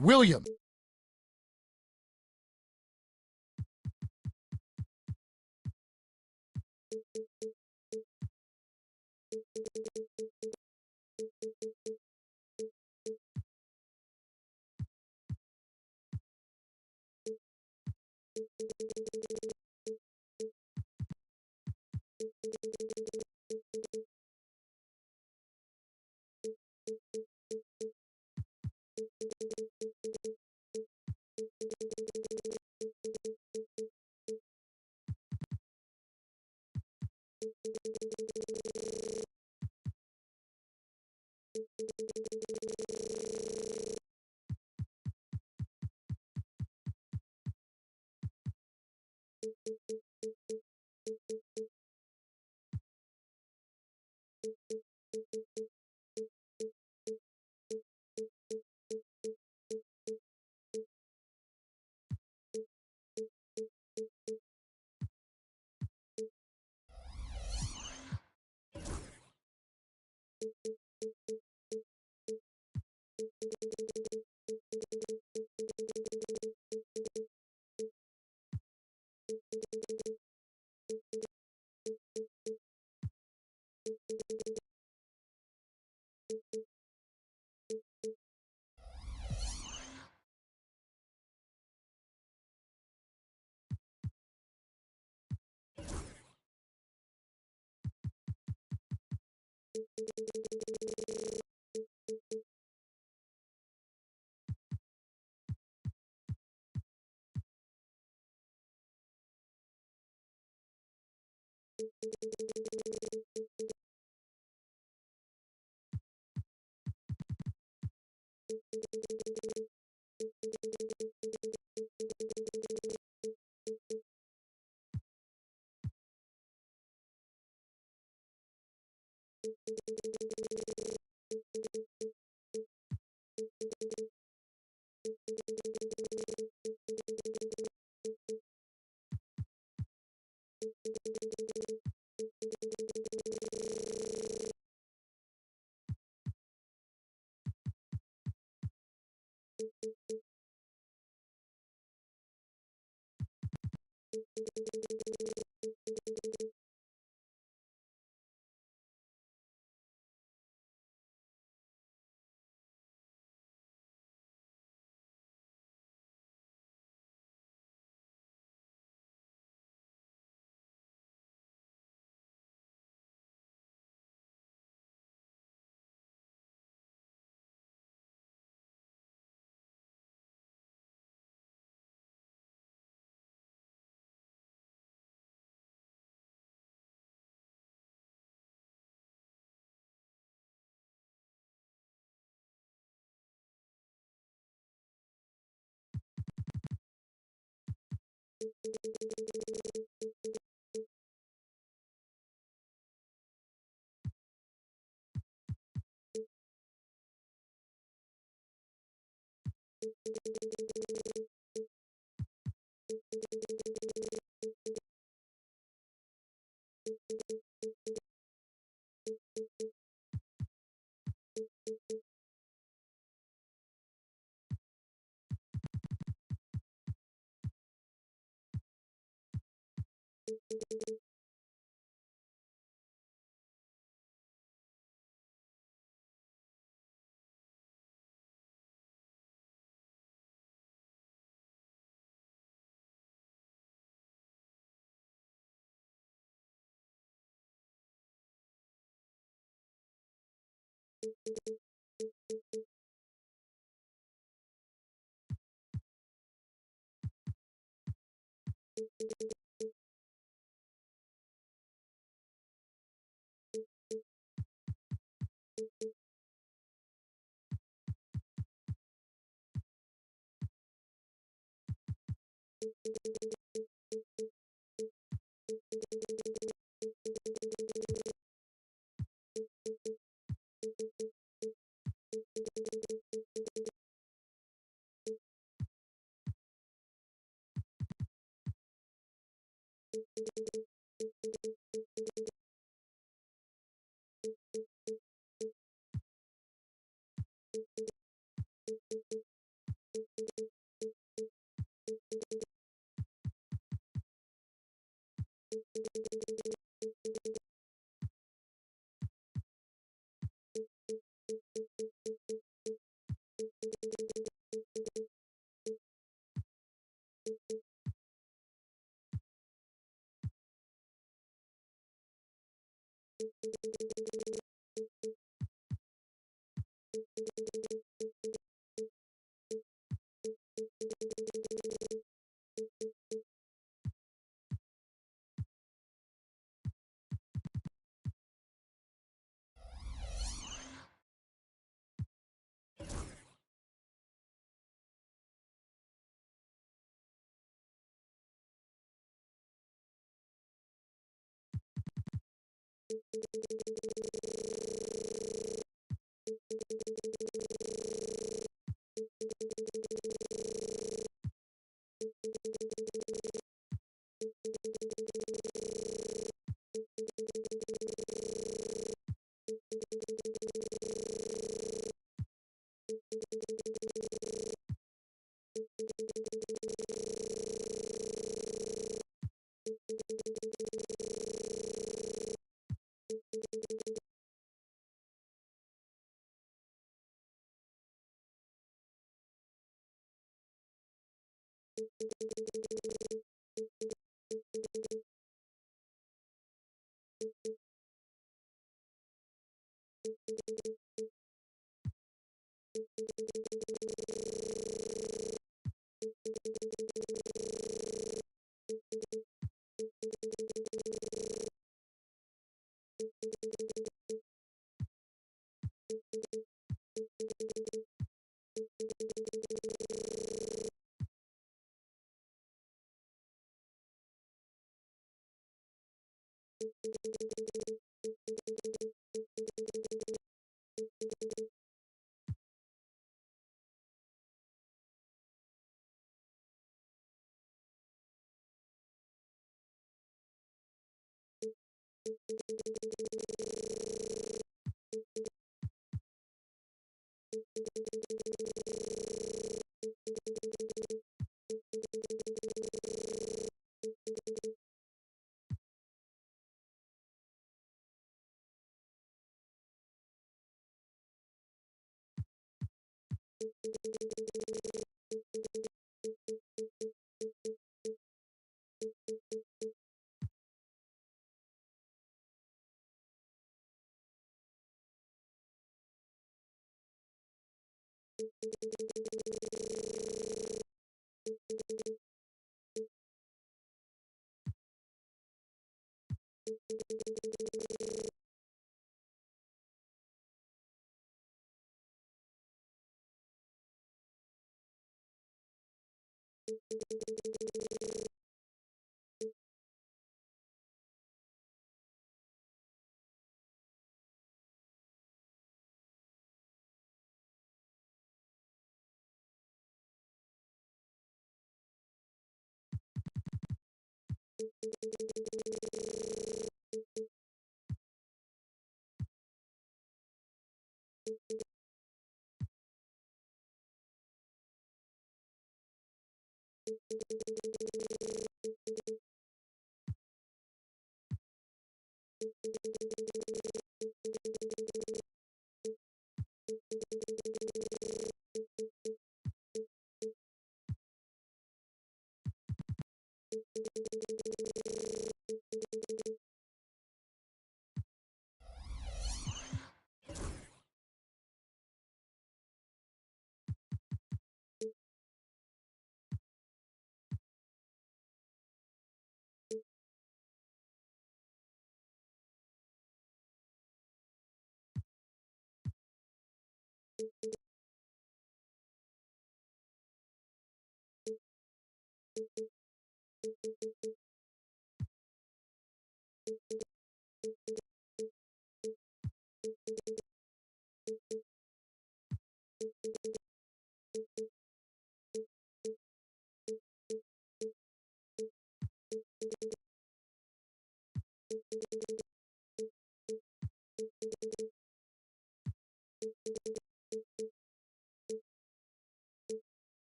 Williams.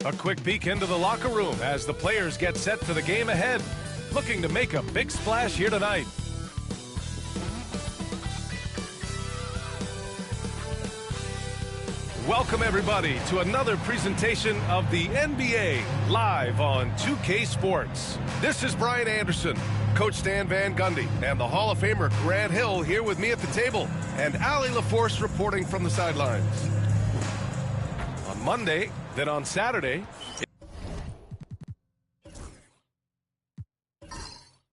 A quick peek into the locker room as the players get set for the game ahead. Looking to make a big splash here tonight. Welcome everybody to another presentation of the NBA live on 2K Sports. This is Brian Anderson, Coach Stan Van Gundy, and the Hall of Famer Grant Hill here with me at the table, and Allie LaForce reporting from the sidelines. On Monday, then on Saturday,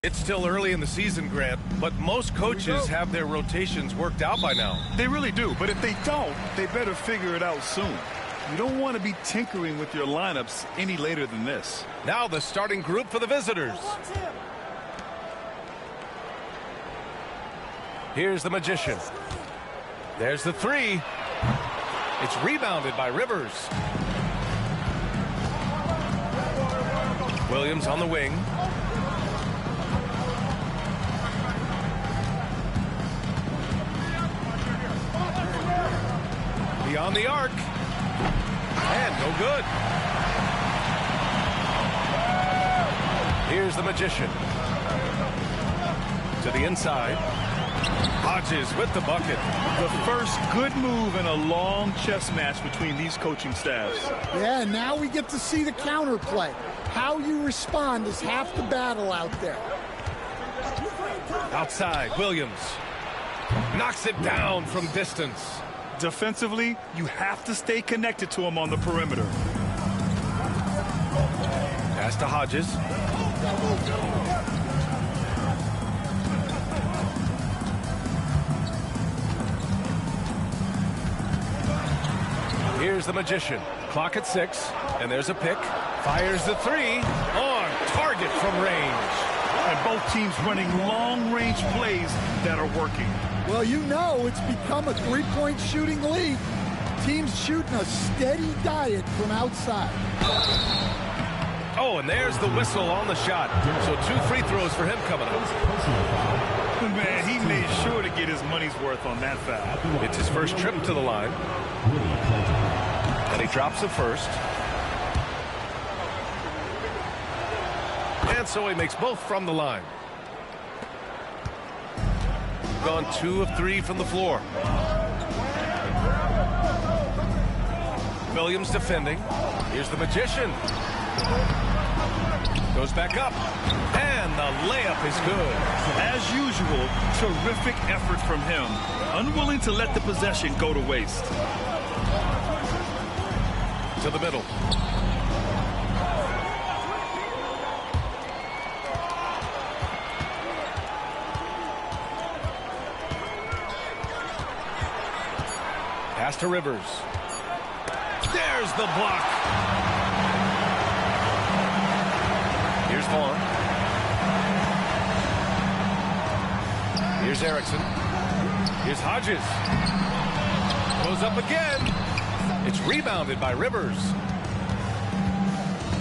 it's still early in the season, Grant, but most coaches have their rotations worked out by now. They really do, but if they don't, they better figure it out soon. You don't want to be tinkering with your lineups any later than this. Now the starting group for the visitors. Here's the Magician. There's the three. It's rebounded by Rivers. Williams on the wing. Beyond the arc. And no good. Here's the Magician. To the inside. Hodges with the bucket. The first good move in a long chess match between these coaching staffs. Yeah, now we get to see the counterplay. How you respond is half the battle out there. Outside, Williams. Knocks it down from distance. Defensively, you have to stay connected to him on the perimeter. Pass to Hodges. Here's the Magician. Clock at 6, and there's a pick. Fires the three. On target from range. And both teams running long-range plays that are working. Well, you know it's become a three-point shooting league. Teams shooting a steady diet from outside. Oh, and there's the whistle on the shot. So 2 free throws for him coming up. Man, he made sure to get his money's worth on that foul. It's his first trip to the line. And he drops the first. And so he makes both from the line. Gone 2 of 3 from the floor. Williams defending. Here's the Magician. Goes back up. And the layup is good. As usual, terrific effort from him. Unwilling to let the possession go to waste. To the middle. Pass to Rivers. There's the block. Here's Vaughn. Here's Erickson. Here's Hodges. Goes up again. It's rebounded by Rivers.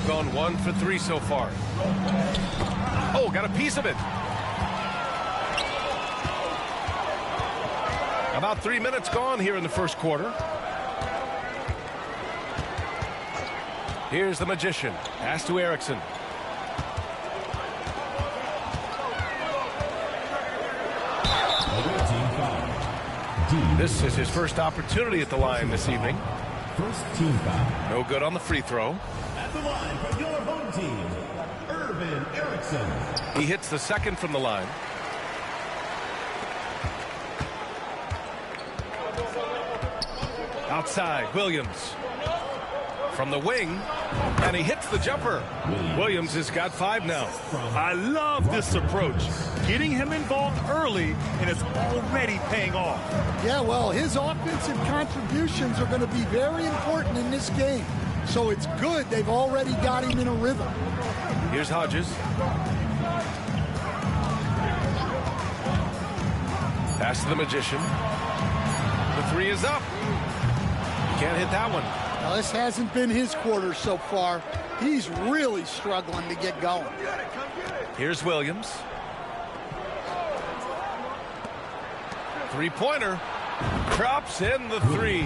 Gone 1 for 3 so far. Oh, got a piece of it. About 3 minutes gone here in the first quarter. Here's the Magician. Pass to Erickson. This is his first opportunity at the line this evening. First team foul. No good on the free throw. At the line for your home team, Irvin Erickson. He hits the second from the line. Outside, Williams. From the wing, and he hits the jumper. Williams has got 5 now. I love this approach. Getting him involved early, and it's already paying off. Yeah, well, his offensive contributions are going to be very important in this game. So it's good they've already got him in a rhythm. Here's Hodges. Pass to the Magician. The 3 is up. Can't hit that one. Now, this hasn't been his quarter so far. He's really struggling to get going. Here's Williams. 3-pointer. Drops in the 3.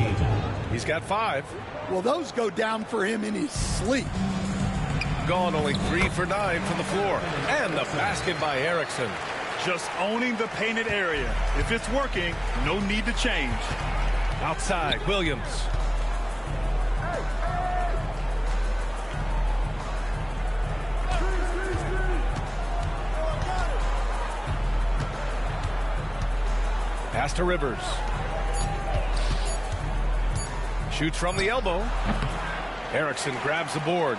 He's got 5. Well, those go down for him in his sleep. Gone only 3 for 9 from the floor. And the basket by Erickson. Just owning the painted area. If it's working, no need to change. Outside, Williams. Pass to Rivers. Shoots from the elbow. Erickson grabs the board.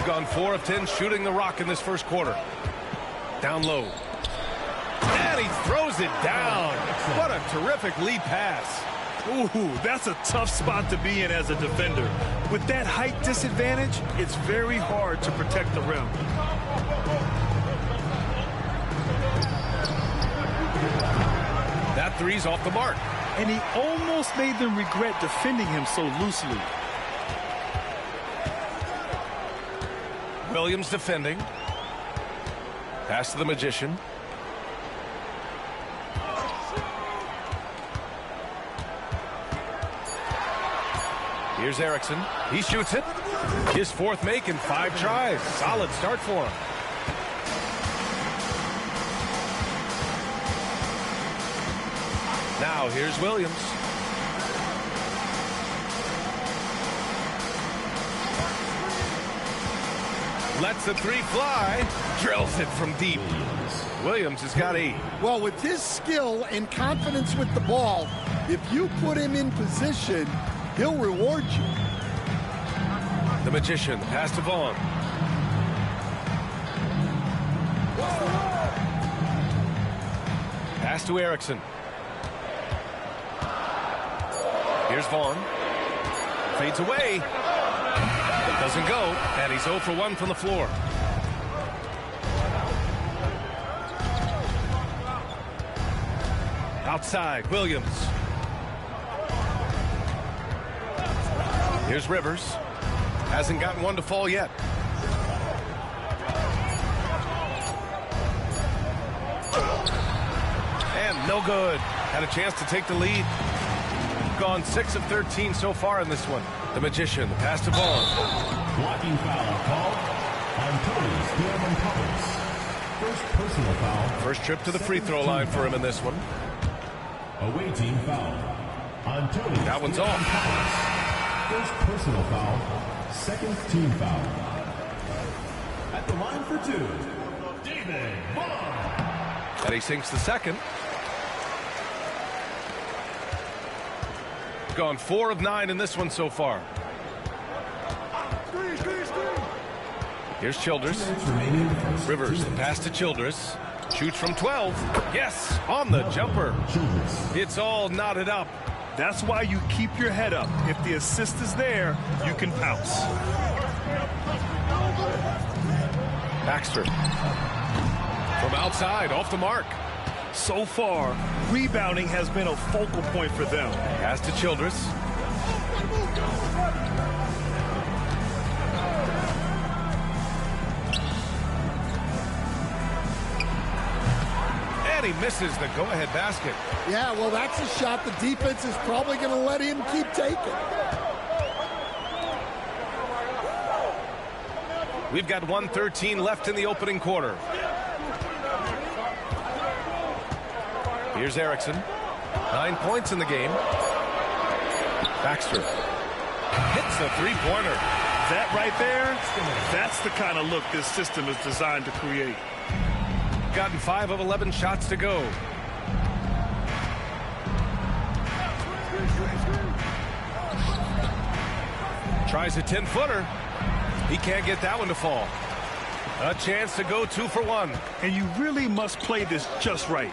Gone 4 of 10 shooting the rock in this first quarter. Down low. And he throws it down. What a terrific lead pass. Ooh, that's a tough spot to be in as a defender. With that height disadvantage, it's very hard to protect the rim. That three's off the mark. And he almost made them regret defending him so loosely. Williams defending. Pass to the Magician. Here's Erickson. He shoots it. His 4th make in 5 tries. Solid start for him. Now here's Williams. Lets the 3 fly. Drills it from deep. Williams has got 8. Well, with his skill and confidence with the ball, if you put him in position, he'll reward you. The Magician, pass to Vaughn. Pass to Erickson. Here's Vaughn. Fades away. Doesn't go, and he's 0 for 1 from the floor. Outside, Williams. Here's Rivers. Hasn't gotten one to fall yet. And no good. Had a chance to take the lead. Gone 6 of 13 so far in this one. The Magician, the pass to Vaughn. Blocking foul called on Tony Steelman-Thomas. First personal foul. First trip to the free throw line for him in this one. Away team foul on Tony. That one's off. First personal foul. Second team foul. At the line for 2, David Vaughn. And he sinks the second. Gone 4 of 9 in this one so far. Here's Childress. Rivers, the pass to Childress. Shoots from 12. Yes, on the jumper. It's all knotted up. That's why you keep your head up. If the assist is there, you can pounce. Baxter. From outside, off the mark. So far, rebounding has been a focal point for them. Pass to Childress. And he misses the go-ahead basket. Yeah, well, that's a shot the defense is probably going to let him keep taking. We've got 1:13 left in the opening quarter. Here's Erickson. 9 points in the game. Baxter hits the three-pointer. That right there, that's the kind of look this system is designed to create. Gotten 5 of 11 shots to go. Tries a 10-footer. He can't get that one to fall. A chance to go 2 for 1. And you really must play this just right.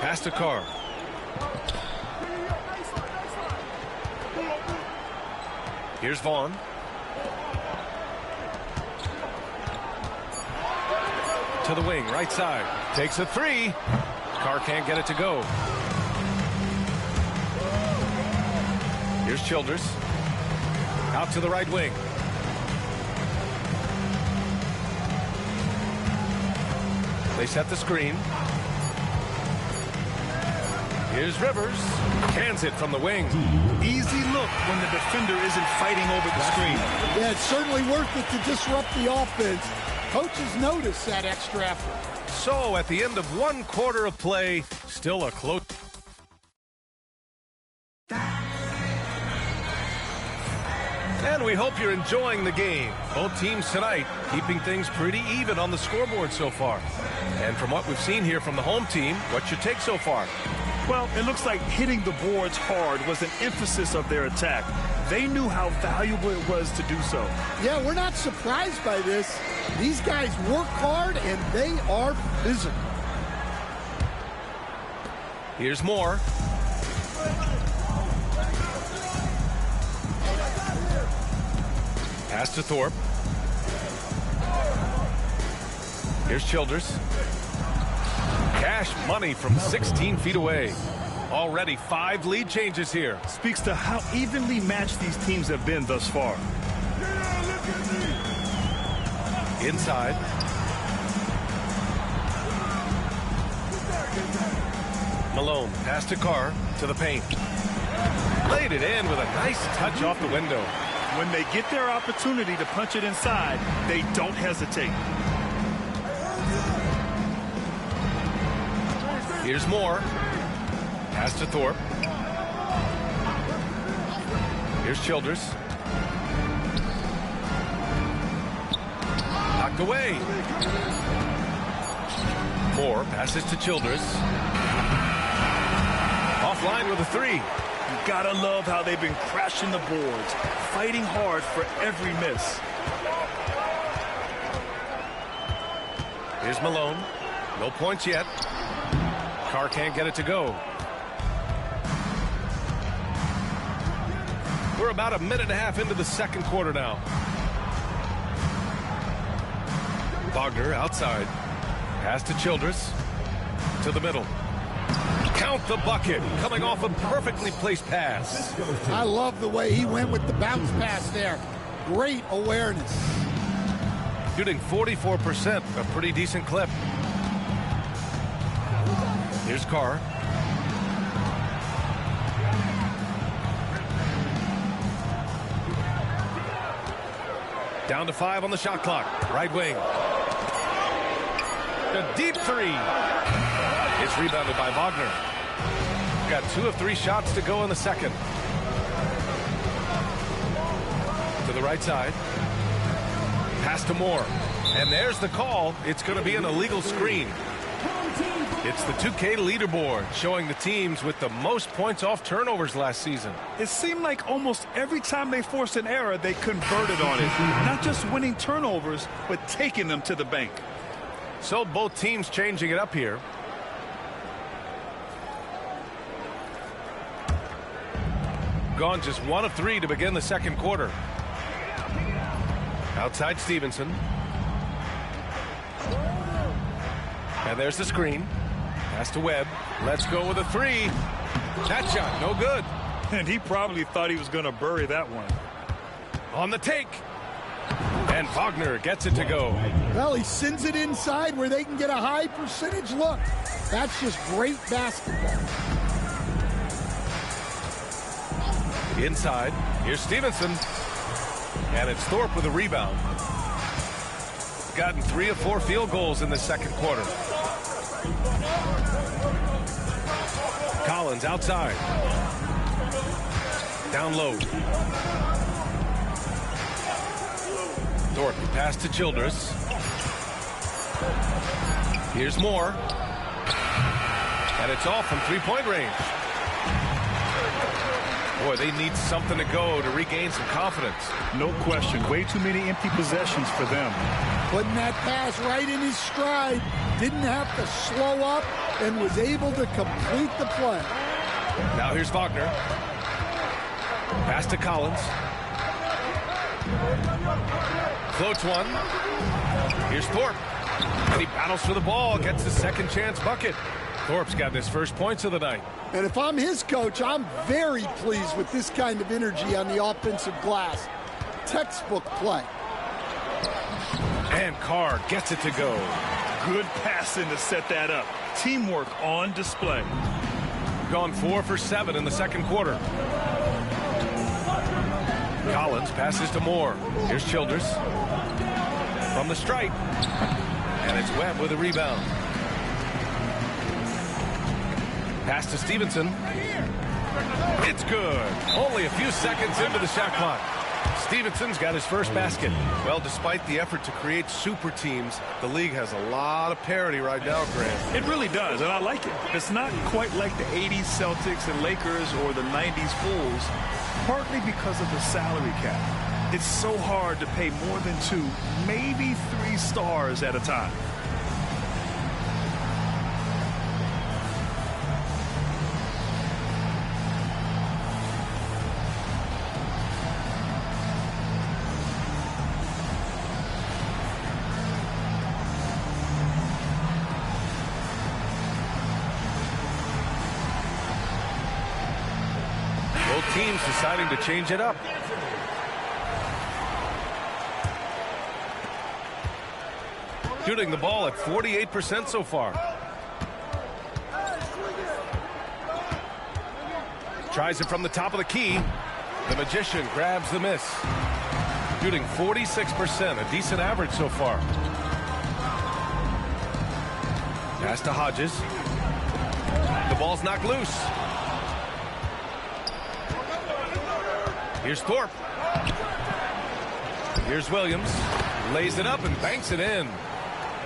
Pass to Carr. Here's Vaughn. To the wing, right side. Takes a 3. Carr can't get it to go. Here's Childress. Out to the right wing. They set the screen. Here's Rivers. Hands it from the wing. Easy look when the defender isn't fighting over the screen. Yeah, it's certainly worth it to disrupt the offense. Coaches notice that extra effort. So at the end of 1 quarter of play, still a close. And we hope you're enjoying the game. Both teams tonight keeping things pretty even on the scoreboard so far. And from what we've seen here from the home team, what's your take so far? Well, it looks like hitting the boards hard was an emphasis of their attack. They knew how valuable it was to do so. Yeah, we're not surprised by this. These guys work hard and they are physical. Here's Moore. Pass to Thorpe. Here's Childress. Cash money from 16 feet away. Already 5 lead changes here. Speaks to how evenly matched these teams have been thus far. Inside. Malone, pass to Carr, to the paint. Laid it in with a nice touch off the window. When they get their opportunity to punch it inside, they don't hesitate. Here's Moore. Pass to Thorpe. Here's Childress. Knocked away. Moore passes to Childress. Offline with a 3. You gotta love how they've been crashing the boards, fighting hard for every miss. Here's Malone. No points yet. Carr can't get it to go. We're about 1.5 minutes into the second quarter now. Wagner outside. Pass to Childress. To the middle. Count the bucket. Coming off a perfectly placed pass. I love the way he went with the bounce pass there. Great awareness. Shooting 44%, a pretty decent clip. Here's Carr. Down to 5 on the shot clock. Right wing. A deep 3. It's rebounded by Wagner. Got 2 of 3 shots to go in the second. To the right side. Pass to Moore. And there's the call. It's going to be an illegal screen. It's the 2K leaderboard showing the teams with the most points off turnovers last season. It seemed like almost every time they forced an error, they converted on it. Not just winning turnovers, but taking them to the bank. So both teams changing it up here. Gone just 1 of 3 to begin the second quarter. Outside Stevenson. And there's the screen. Pass to Webb. Let's go with a 3. That shot, no good. And he probably thought he was going to bury that one. On the take. And Wagner gets it to go. Well, he sends it inside where they can get a high percentage look. That's just great basketball. Inside. Here's Stevenson. And it's Thorpe with a rebound. Gotten 3 of 4 field goals in the second quarter. Collins outside. Down low. Thorpe pass to Childress. Here's Moore. And it's off from 3-point range. Boy, they need something to go to regain some confidence. No question. Way too many empty possessions for them. Putting that pass right in his stride. Didn't have to slow up and was able to complete the play. Now here's Wagner. Pass to Collins. Floats one. Here's Thorpe. And he battles for the ball. Gets the second chance bucket. Thorpe's gotten his first points of the night. And if I'm his coach, I'm very pleased with this kind of energy on the offensive glass. Textbook play. And Carr gets it to go. Good passing to set that up. Teamwork on display. They've gone 4 for 7 in the second quarter. Collins passes to Moore. Here's Childress from the stripe. And it's Webb with a rebound. Pass to Stevenson. It's good. Only a few seconds into the shot clock. Stevenson's got his first basket. Well, despite the effort to create super teams, the league has a lot of parity right now, Grant. It really does, and I like it. It's not quite like the 80s Celtics and Lakers or the 90s Bulls, partly because of the salary cap. It's so hard to pay more than 2, maybe 3 stars at a time. Teams deciding to change it up. Shooting the ball at 48% so far. Tries it from the top of the key. The Magician grabs the miss. Shooting 46%, a decent average so far. Pass to Hodges. The ball's knocked loose. Here's Thorpe. Here's Williams. Lays it up and banks it in.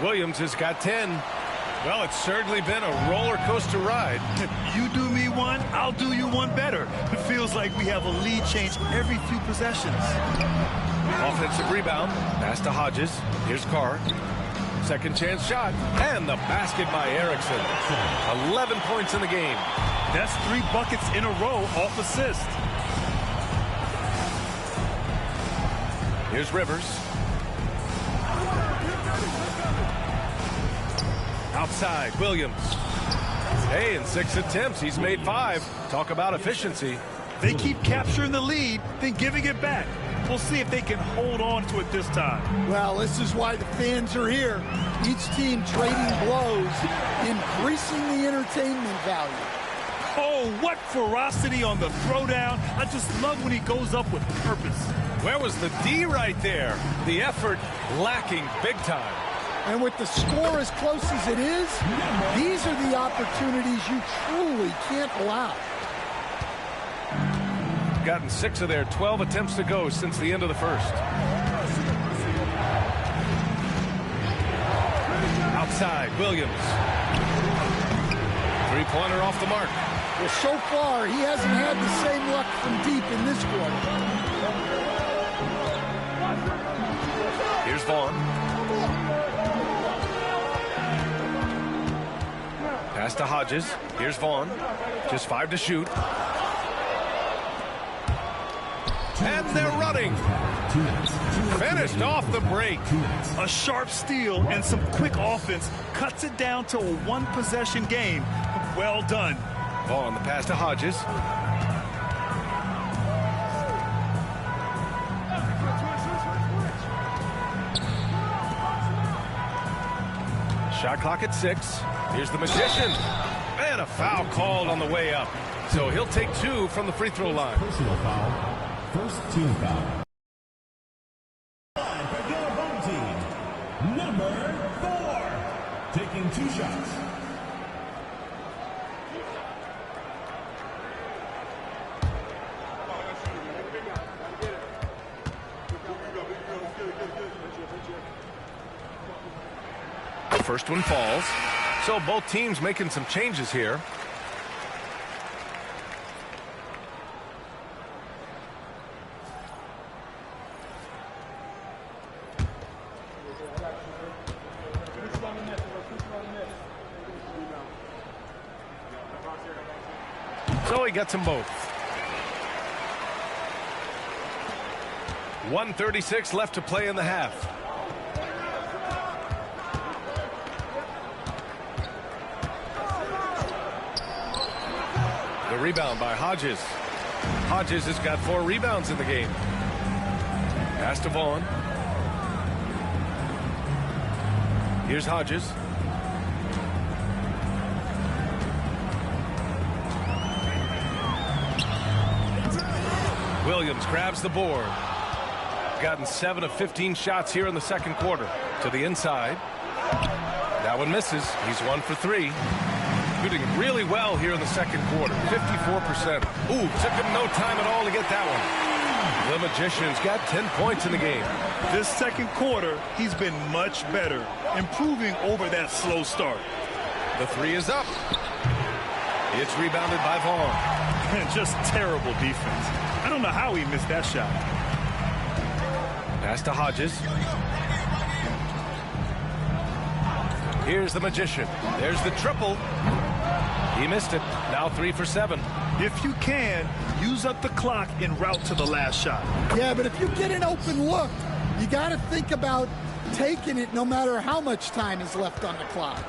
Williams has got 10. Well, it's certainly been a roller coaster ride. You do me one, I'll do you one better. It feels like we have a lead change every few possessions. Offensive rebound. Pass to Hodges. Here's Carr. Second chance shot. And the basket by Erickson. 11 points in the game. That's 3 buckets in a row off assist. Here's Rivers. Outside, Williams. Hey, in 6 attempts, he's made 5. Talk about efficiency. They keep capturing the lead, then giving it back. We'll see if they can hold on to it this time. Well, this is why the fans are here. Each team trading blows, increasing the entertainment value. Oh, what ferocity on the throwdown. I just love when he goes up with purpose. Where was the D right there? The effort lacking big time. And with the score as close as it is, these are the opportunities you truly can't allow. Gotten 6 of their 12 attempts to go since the end of the first. Outside, Williams. Three-pointer off the mark. Well, so far, he hasn't had the same luck from deep in this quarter. Here's Vaughn. Pass to Hodges. Here's Vaughn. Just 5 to shoot. And they're running. Finished off the break. A sharp steal and some quick offense cuts it down to a 1-possession game. Well done. Vaughn, the pass to Hodges. Shot clock at 6. Here's the Magician. And a foul called on the way up. So he'll take 2 from the free throw line. Personal foul. First team foul. For your home team, number 4. Taking 2 shots. The first one falls. So both teams making some changes here. So he gets them both. 1:36 left to play in the half. The rebound by Hodges. Hodges has got 4 rebounds in the game. Pass to Vaughn. Here's Hodges. Williams grabs the board. Gotten 7 of 15 shots here in the second quarter. To the inside. That one misses. He's 1 for 3. Shooting really well here in the second quarter. 54%. Ooh, took him no time at all to get that one. The Magician's got 10 points in the game. This second quarter, he's been much better, improving over that slow start. The 3 is up. It's rebounded by Vaughn. And just terrible defense. I don't know how he missed that shot. Pass to Hodges. Here's the Magician. There's the triple. He missed it. Now 3 for 7. If you can, use up the clock en route to the last shot. Yeah, but if you get an open look, you got to think about taking it no matter how much time is left on the clock.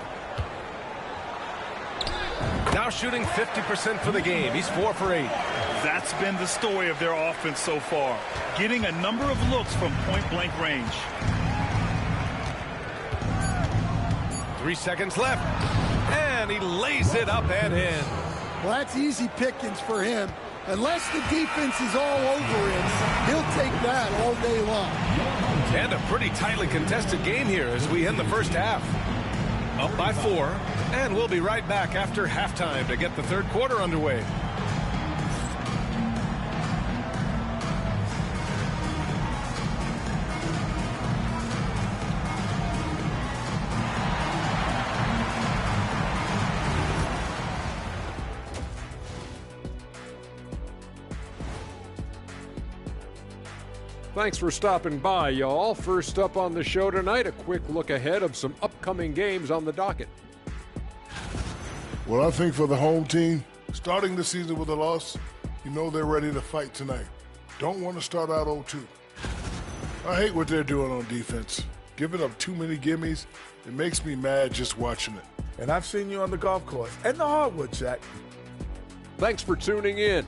Now shooting 50% for the game. He's 4 for 8. That's been the story of their offense so far. Getting a number of looks from point-blank range. 3 seconds left. And he lays it up and in. Well, that's easy pickings for him. Unless the defense is all over him, he'll take that all day long. And a pretty tightly contested game here as we end the first half. Up by 4. And we'll be right back after halftime to get the third quarter underway. Thanks for stopping by, y'all. First up on the show tonight, a quick look ahead of some upcoming games on the docket. Well, I think for the home team, starting the season with a loss, you know they're ready to fight tonight. Don't want to start out 0-2. I hate what they're doing on defense. Giving up too many gimmies, it makes me mad just watching it. And I've seen you on the golf course and the hardwood, Jack. Thanks for tuning in.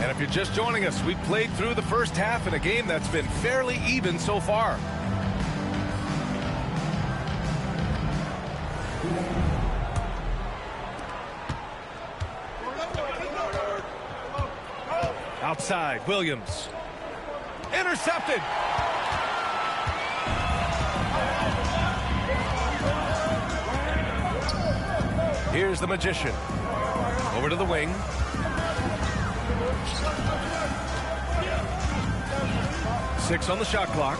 And if you're just joining us, we've played through the first half in a game that's been fairly even so far. Outside, Williams. Intercepted. Here's the Magician. Over to the wing. Six on the shot clock.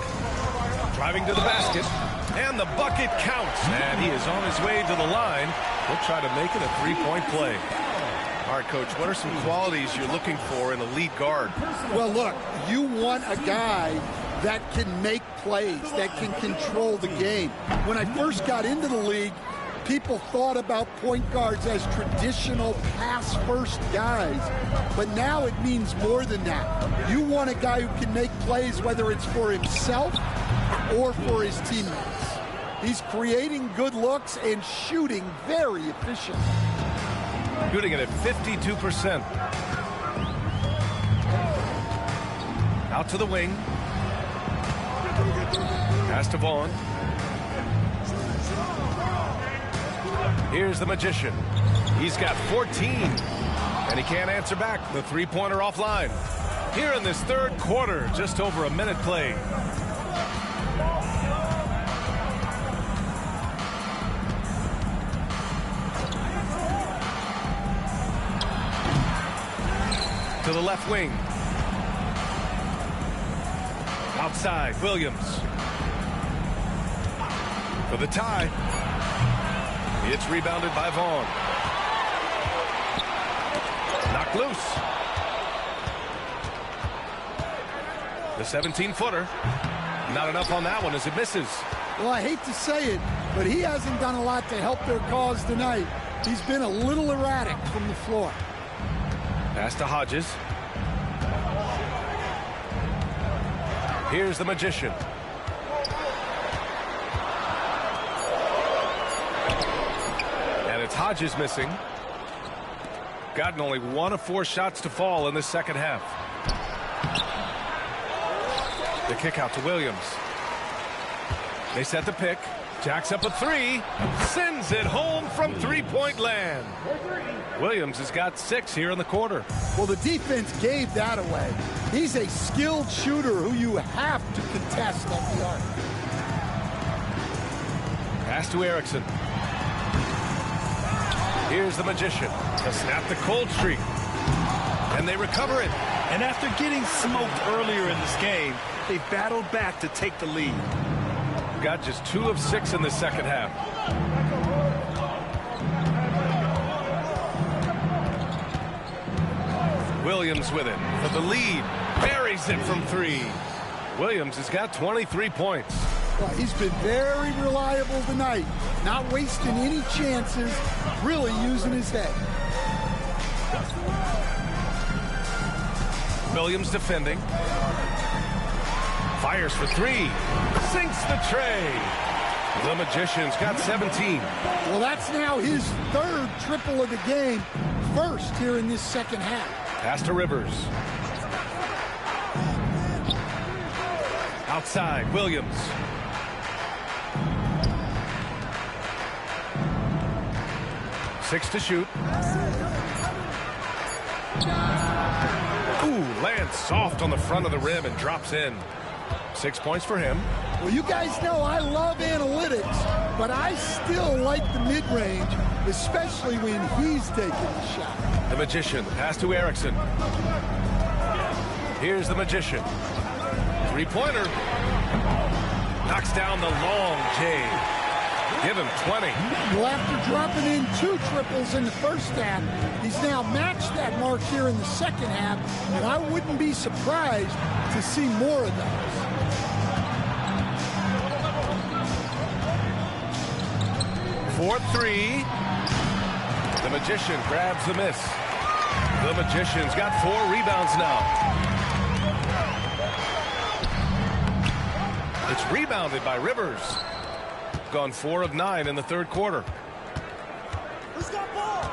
Driving to the basket. And the bucket counts. And he is on his way to the line. He'll try to make it a three-point play. All right, Coach, what are some qualities you're looking for in a lead guard? Well, look, you want a guy that can make plays, that can control the game. When I first got into the league, people thought about point guards as traditional pass-first guys, but now it means more than that. You want a guy who can make plays, whether it's for himself or for his teammates. He's creating good looks and shooting very efficiently. Shooting it at 52%. Out to the wing. Pass to Vaughn. Here's the Magician. He's got 14. And he can't answer back. The three-pointer offline. Here in this third quarter, just over a minute played. To the left wing. Outside, Williams. For the tie. It's rebounded by Vaughn. Knocked loose. The 17-footer. Not enough on that one as it misses. Well, I hate to say it, but he hasn't done a lot to help their cause tonight. He's been a little erratic from the floor. Pass to Hodges. Here's the Magician. And it's Hodges missing. Gotten only 1 of 4 shots to fall in the second half. The kick out to Williams. They set the pick. Jacks up a three. Sends it home from three-point land. Williams has got 6 here in the quarter. Well, the defense gave that away. He's a skilled shooter who you have to contest at the arc. Pass to Erickson. Here's the Magician to snap the cold streak. And they recover it. And after getting smoked earlier in this game, they battled back to take the lead. Got just 2 of 6 in the second half. Williams with it for the lead. Buries it from 3. Williams has got 23 points. Well, he's been very reliable tonight. Not wasting any chances. Really using his head. Williams defending. Fires for 3. Sinks the tray. The Magician's got 17. Well, that's now his 3rd triple of the game. First here in this second half. Pass to Rivers. Outside, Williams. Six to shoot. Ooh, lands soft on the front of the rim and drops in. 6 points for him. Well, you guys know I love analytics, but I still like the mid-range, especially when he's taking the shot. The Magician, pass to Erickson. Here's the Magician. Three-pointer. Knocks down the long J. Give him 20. Well, after dropping in 2 triples in the first half, he's now matched that mark here in the second half, and I wouldn't be surprised to see more of those. For 3. The Magician grabs the miss. The Magician's got 4 rebounds now. It's rebounded by Rivers. Gone 4 of 9 in the third quarter. Who's got ball?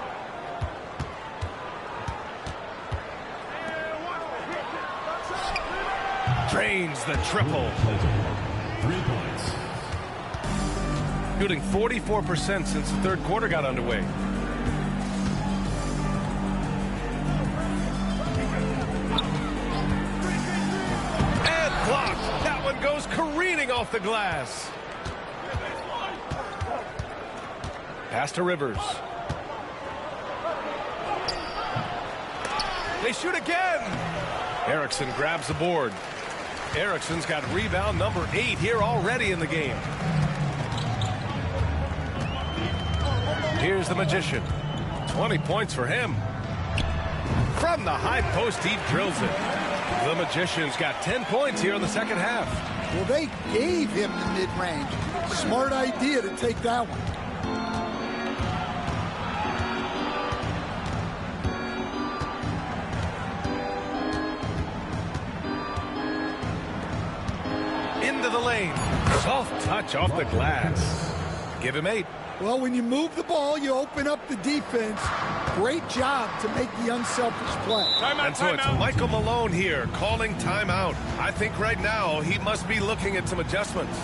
Drains the triple. 3 points. Shooting 44% since the third quarter got underway. And blocked. That one goes careening off the glass. Pass to Rivers. They shoot again. Erickson grabs the board. Erickson's got rebound number 8 here already in the game. Here's the Magician. 20 points for him. From the high post, he drills it. The Magician's got 10 points here in the second half. Well, they gave him the mid-range. Smart idea to take that one. Into the lane. Soft touch off the glass. Give him 8. Well, when you move the ball, you open up the defense. Great job to make the unselfish play. And so it's Michael Malone here calling timeout. I think right now he must be looking at some adjustments.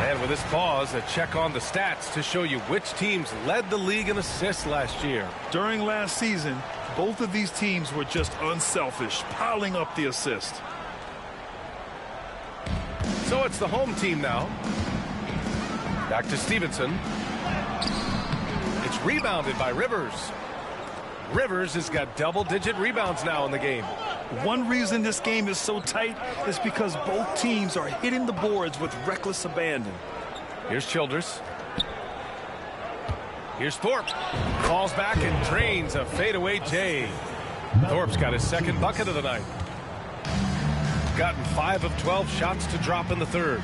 And with this pause, a check on the stats to show you which teams led the league in assists last year. During last season, both of these teams were just unselfish, piling up the assist. So it's the home team now. Back to Stevenson. It's rebounded by Rivers. Rivers has got double-digit rebounds now in the game. One reason this game is so tight is because both teams are hitting the boards with reckless abandon. Here's Childress. Here's Thorpe. Falls back and drains a fadeaway J. Thorpe's got his second bucket of the night. Gotten 5 of 12 shots to drop in the third.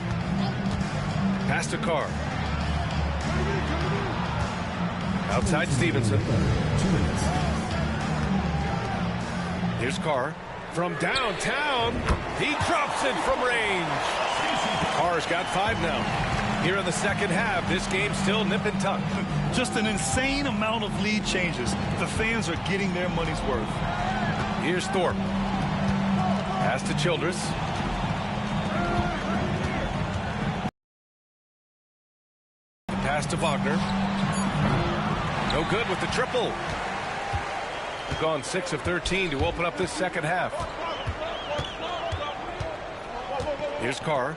Pass to Carr. Outside Stevenson. 2 minutes. Here's Carr. From downtown, he drops it from range. Carr's got 5 now. Here in the second half, this game's still nip and tuck. Just an insane amount of lead changes. The fans are getting their money's worth. Here's Thorpe. Pass to Childress. Pass to Wagner. No good with the triple. They've gone 6 of 13 to open up this second half. Here's Carr.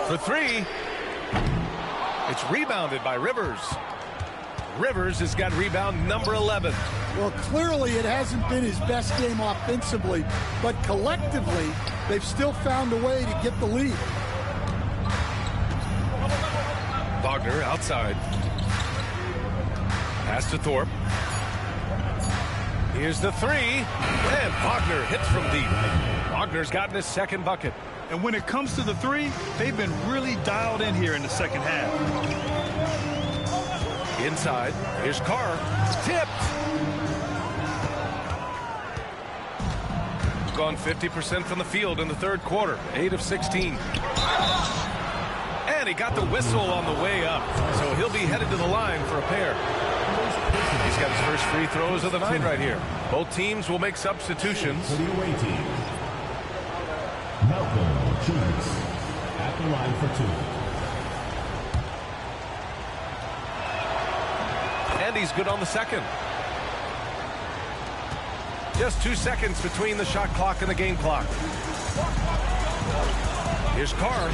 For 3. It's rebounded by Rivers. Rivers has got rebound number 11. Well, clearly it hasn't been his best game offensively, but collectively, they've still found a way to get the lead. Wagner outside. Pass to Thorpe. Here's the 3. And Wagner hits from deep. Wagner's gotten his second bucket. And when it comes to the 3, they've been really dialed in here in the second half. Inside. Here's Carr. Tipped. Gone 50% from the field in the third quarter. 8 of 16. And he got the whistle on the way up. So he'll be headed to the line for a pair. He's got his first free throws of the night right here. Both teams will make substitutions. For the away team, Malcolm Childress at the line for 2. And he's good on the second. Just 2 seconds between the shot clock and the game clock. Here's Carr.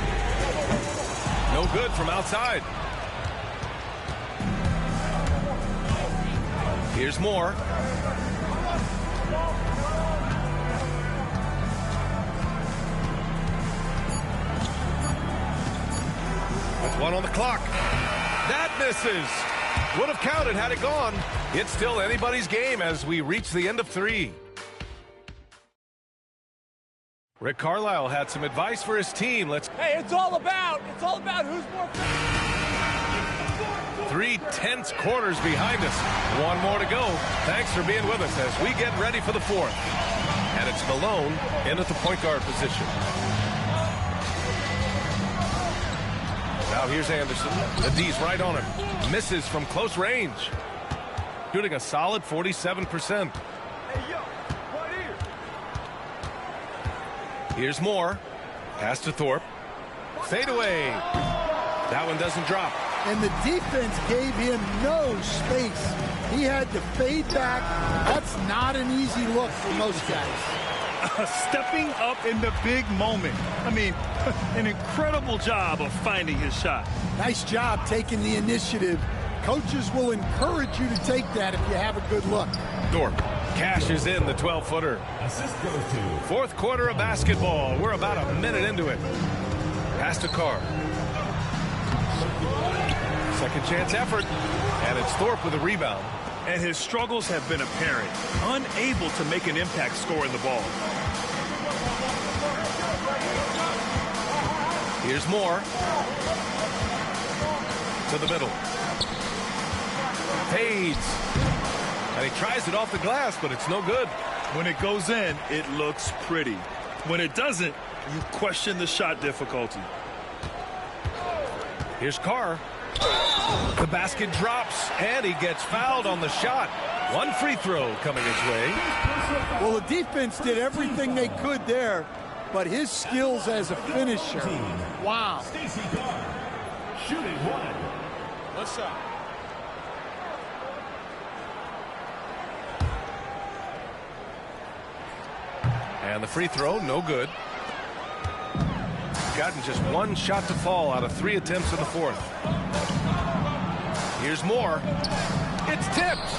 No good from outside. Here's Moore. With 1 on the clock. That misses. Would have counted had it gone. It's still anybody's game as we reach the end of 3. Rick Carlisle had some advice for his team. Hey, it's all about who's more. 3 tense quarters behind us. 1 more to go. Thanks for being with us as we get ready for the 4th. And it's Malone in at the point guard position. Now here's Anderson. The D's right on him. Misses from close range. Shooting a solid 47%. Here's Moore. Pass to Thorpe. Fade away. That one doesn't drop. And the defense gave him no space. He had to fade back. That's not an easy look for most guys. Stepping up in the big moment. I mean, an incredible job of finding his shot. Nice job taking the initiative. Coaches will encourage you to take that if you have a good look. Thorpe cashes in the 12-footer. Assist goes to 4th quarter of basketball. We're about a minute into it. Pass to Carr. Second chance effort. And it's Thorpe with a rebound. And his struggles have been apparent. Unable to make an impact scoring the ball. Here's Moore. To the middle. Fades. And he tries it off the glass, but it's no good. When it goes in, it looks pretty. When it doesn't, you question the shot difficulty. Here's Carr. The basket drops, and he gets fouled on the shot. 1 free throw coming his way. Well, the defense did everything they could there, but his skills as a finisher, wow. Stacey Carr, shooting 1. What's up? And the free throw, no good. Gotten just 1 shot to fall out of 3 attempts in the 4th. Here's Moore. It's tipped.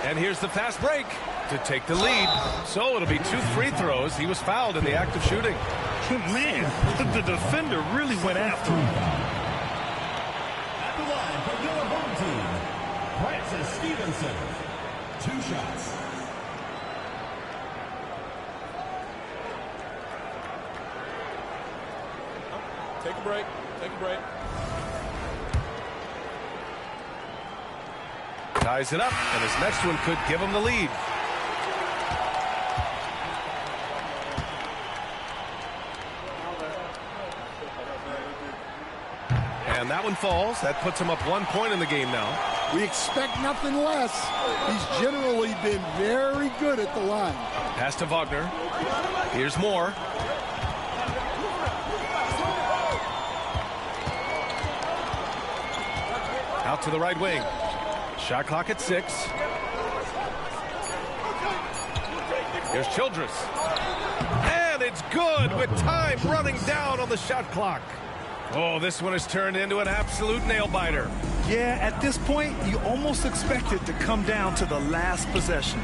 And here's the fast break to take the lead. So it'll be 2 free throws. He was fouled in the act of shooting. Man, the defender really went after him. At the line for your home team, Francis Stevenson. 2 shots. Take a break. Take a break. Ties it up, and his next one could give him the lead. And that one falls. That puts him up 1 point in the game now. We expect nothing less. He's generally been very good at the line. Pass to Wagner. Here's Moore. Out to the right wing. Shot clock at 6. Here's Childress. And it's good with time running down on the shot clock. Oh, this one has turned into an absolute nail-biter. Yeah, at this point, you almost expect it to come down to the last possession.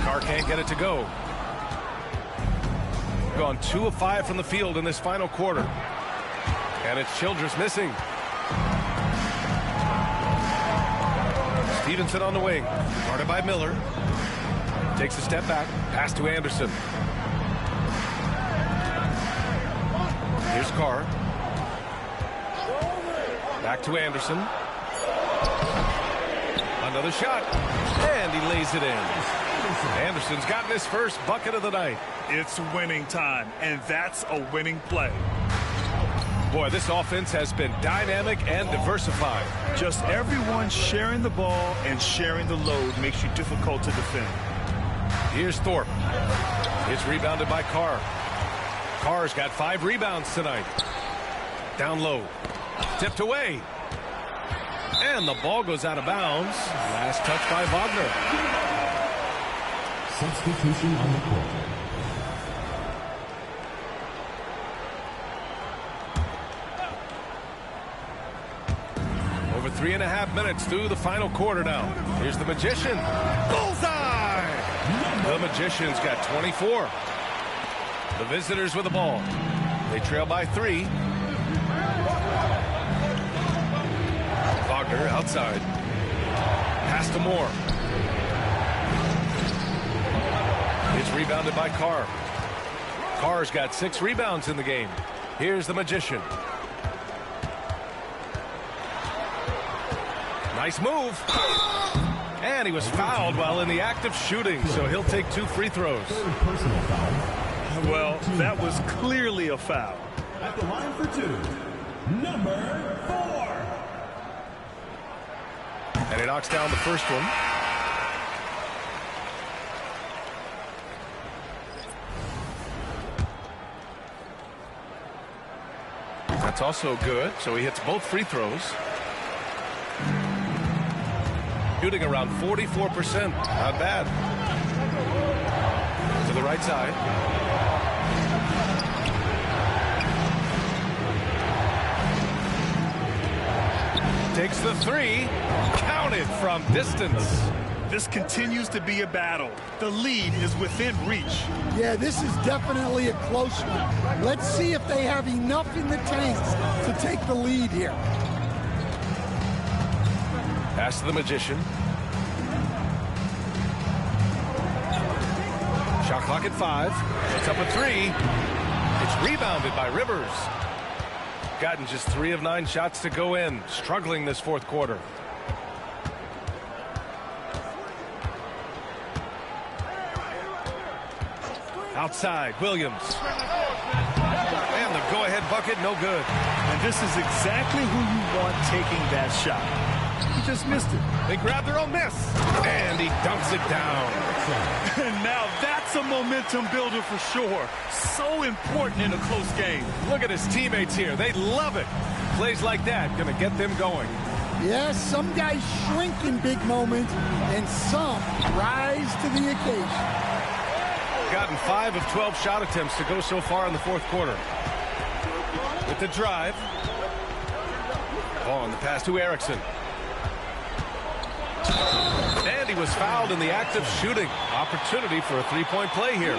Carr can't get it to go. Gone 2 of 5 from the field in this final quarter. And it's Childress missing. Stevenson on the wing. Guarded by Miller. Takes a step back. Pass to Anderson. Here's Carr. Back to Anderson. Another shot. And he lays it in. Anderson's gotten his first bucket of the night. It's winning time, and that's a winning play. Boy, this offense has been dynamic and diversified. Just everyone sharing the ball and sharing the load makes you difficult to defend. Here's Thorpe. It's rebounded by Carr. Carr's got 5 rebounds tonight. Down low. Tipped away. And the ball goes out of bounds. Last touch by Wagner. Substitution on the court. Over 3.5 minutes through the final quarter now. Here's the Magician. Bullseye! The Magician's got 24. The visitors with the ball. They trail by 3. Wagner outside. Pass to Moore. It's rebounded by Carr. Carr's got 6 rebounds in the game. Here's the Magician. Nice move. And he was fouled while in the act of shooting, so he'll take 2 free throws. Well, that was clearly a foul. At the line for 2, number 4. And he knocks down the first one. That's also good, so he hits both free throws. Shooting around 44%. Not bad. To the right side. Takes the 3. Counted from distance. This continues to be a battle. The lead is within reach. Yeah, this is definitely a close one. Let's see if they have enough in the tanks to take the lead here. Pass to the Magician. Shot clock at 5. It's up at 3. It's rebounded by Rivers. Gotten just 3 of 9 shots to go in. Struggling this fourth quarter. Outside, Williams. And the go-ahead bucket, no good. And this is exactly who you want taking that shot. He just missed it. They grab their own miss. And he dunks it down. And now that's a momentum builder for sure. So important in a close game. Look at his teammates here. They love it. Plays like that going to get them going. Yes, some guys shrink in big moments, and some rise to the occasion. Gotten 5 of 12 shot attempts to go so far in the fourth quarter. With the drive. Ball on the pass to Erickson. And he was fouled in the act of shooting. Opportunity for a 3-point play here.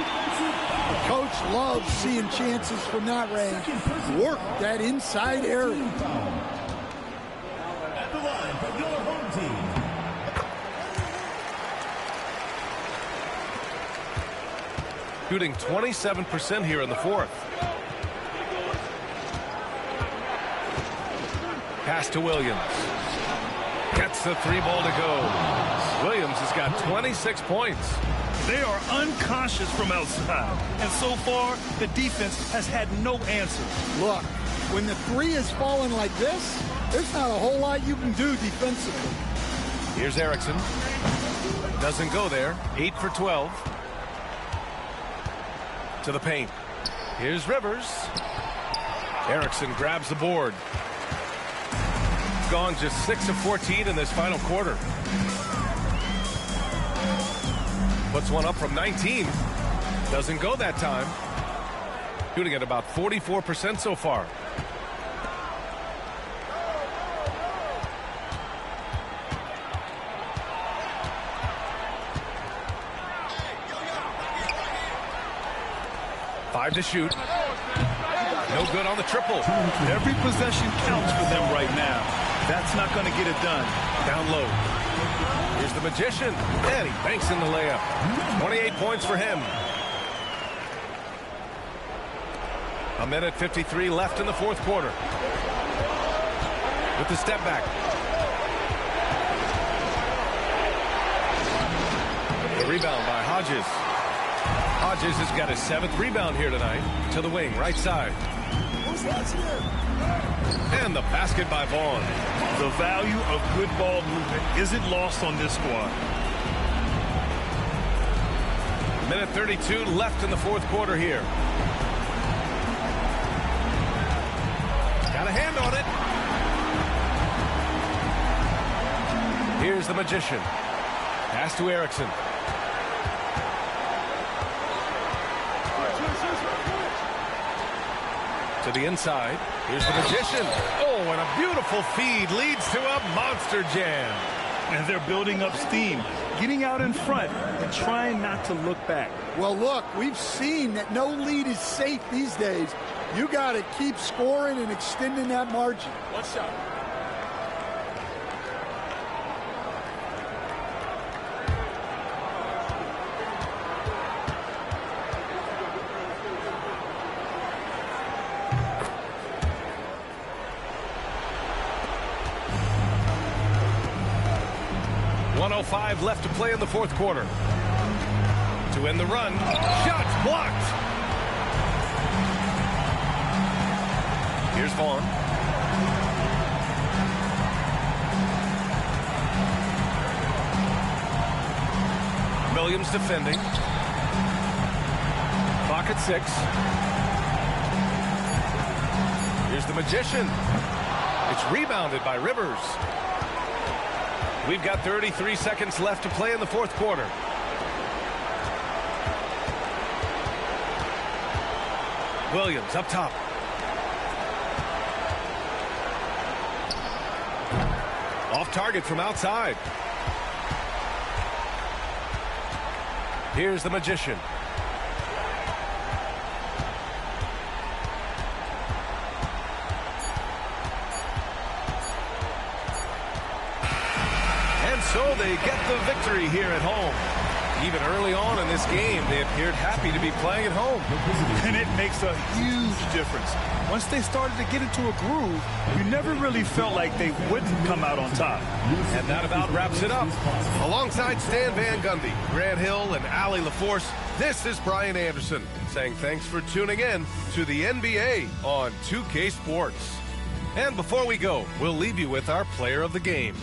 Coach loves seeing chances from that range. Work that inside area. At the line for your home team. Shooting 27% here in the fourth. Pass to Williams. Gets the 3 ball to go. Williams has got 26 points. They are unconscious from outside. And so far, the defense has had no answer. Look, when the three is falling like this, there's not a whole lot you can do defensively. Here's Erickson. Doesn't go there. 8 for 12. To the paint. Here's Rivers. Erickson grabs the board. Gone just 6 of 14 in this final quarter. Puts one up from 19. Doesn't go that time. Shooting at about 44% so far. Five to shoot. No good on the triple. Every possession counts for them right now. That's not going to get it done. Down low. Here's the magician. And he banks in the layup. 28 points for him. A minute 53 left in the fourth quarter. With the step back. The rebound by Hodges. Hodges has got his 7th rebound here tonight. To the wing, right side. And the basket by Vaughn. The value of good ball movement isn't lost on this squad. Minute 32 left in the fourth quarter here. Got a hand on it. Here's the magician. Pass to Erickson. To the inside. Here's the magician. Oh, and a beautiful feed leads to a monster jam. And they're building up steam, getting out in front and trying not to look back. Well, look, we've seen that no lead is safe these days. You got to keep scoring and extending that margin. One shot. .05 left to play in the fourth quarter. To end the run. Shots blocked. Here's Vaughn. Williams defending. Clock at 6. Here's the magician. It's rebounded by Rivers. We've got 33 seconds left to play in the fourth quarter. Williams up top. Off target from outside. Here's the magician. So they get the victory here at home. Even early on in this game, they appeared happy to be playing at home. And it makes a huge difference. Once they started to get into a groove, you never really felt like they wouldn't come out on top. And that about wraps it up. Alongside Stan Van Gundy, Grant Hill, and Allie LaForce, this is Brian Anderson saying thanks for tuning in to the NBA on 2K Sports. And before we go, we'll leave you with our player of the game.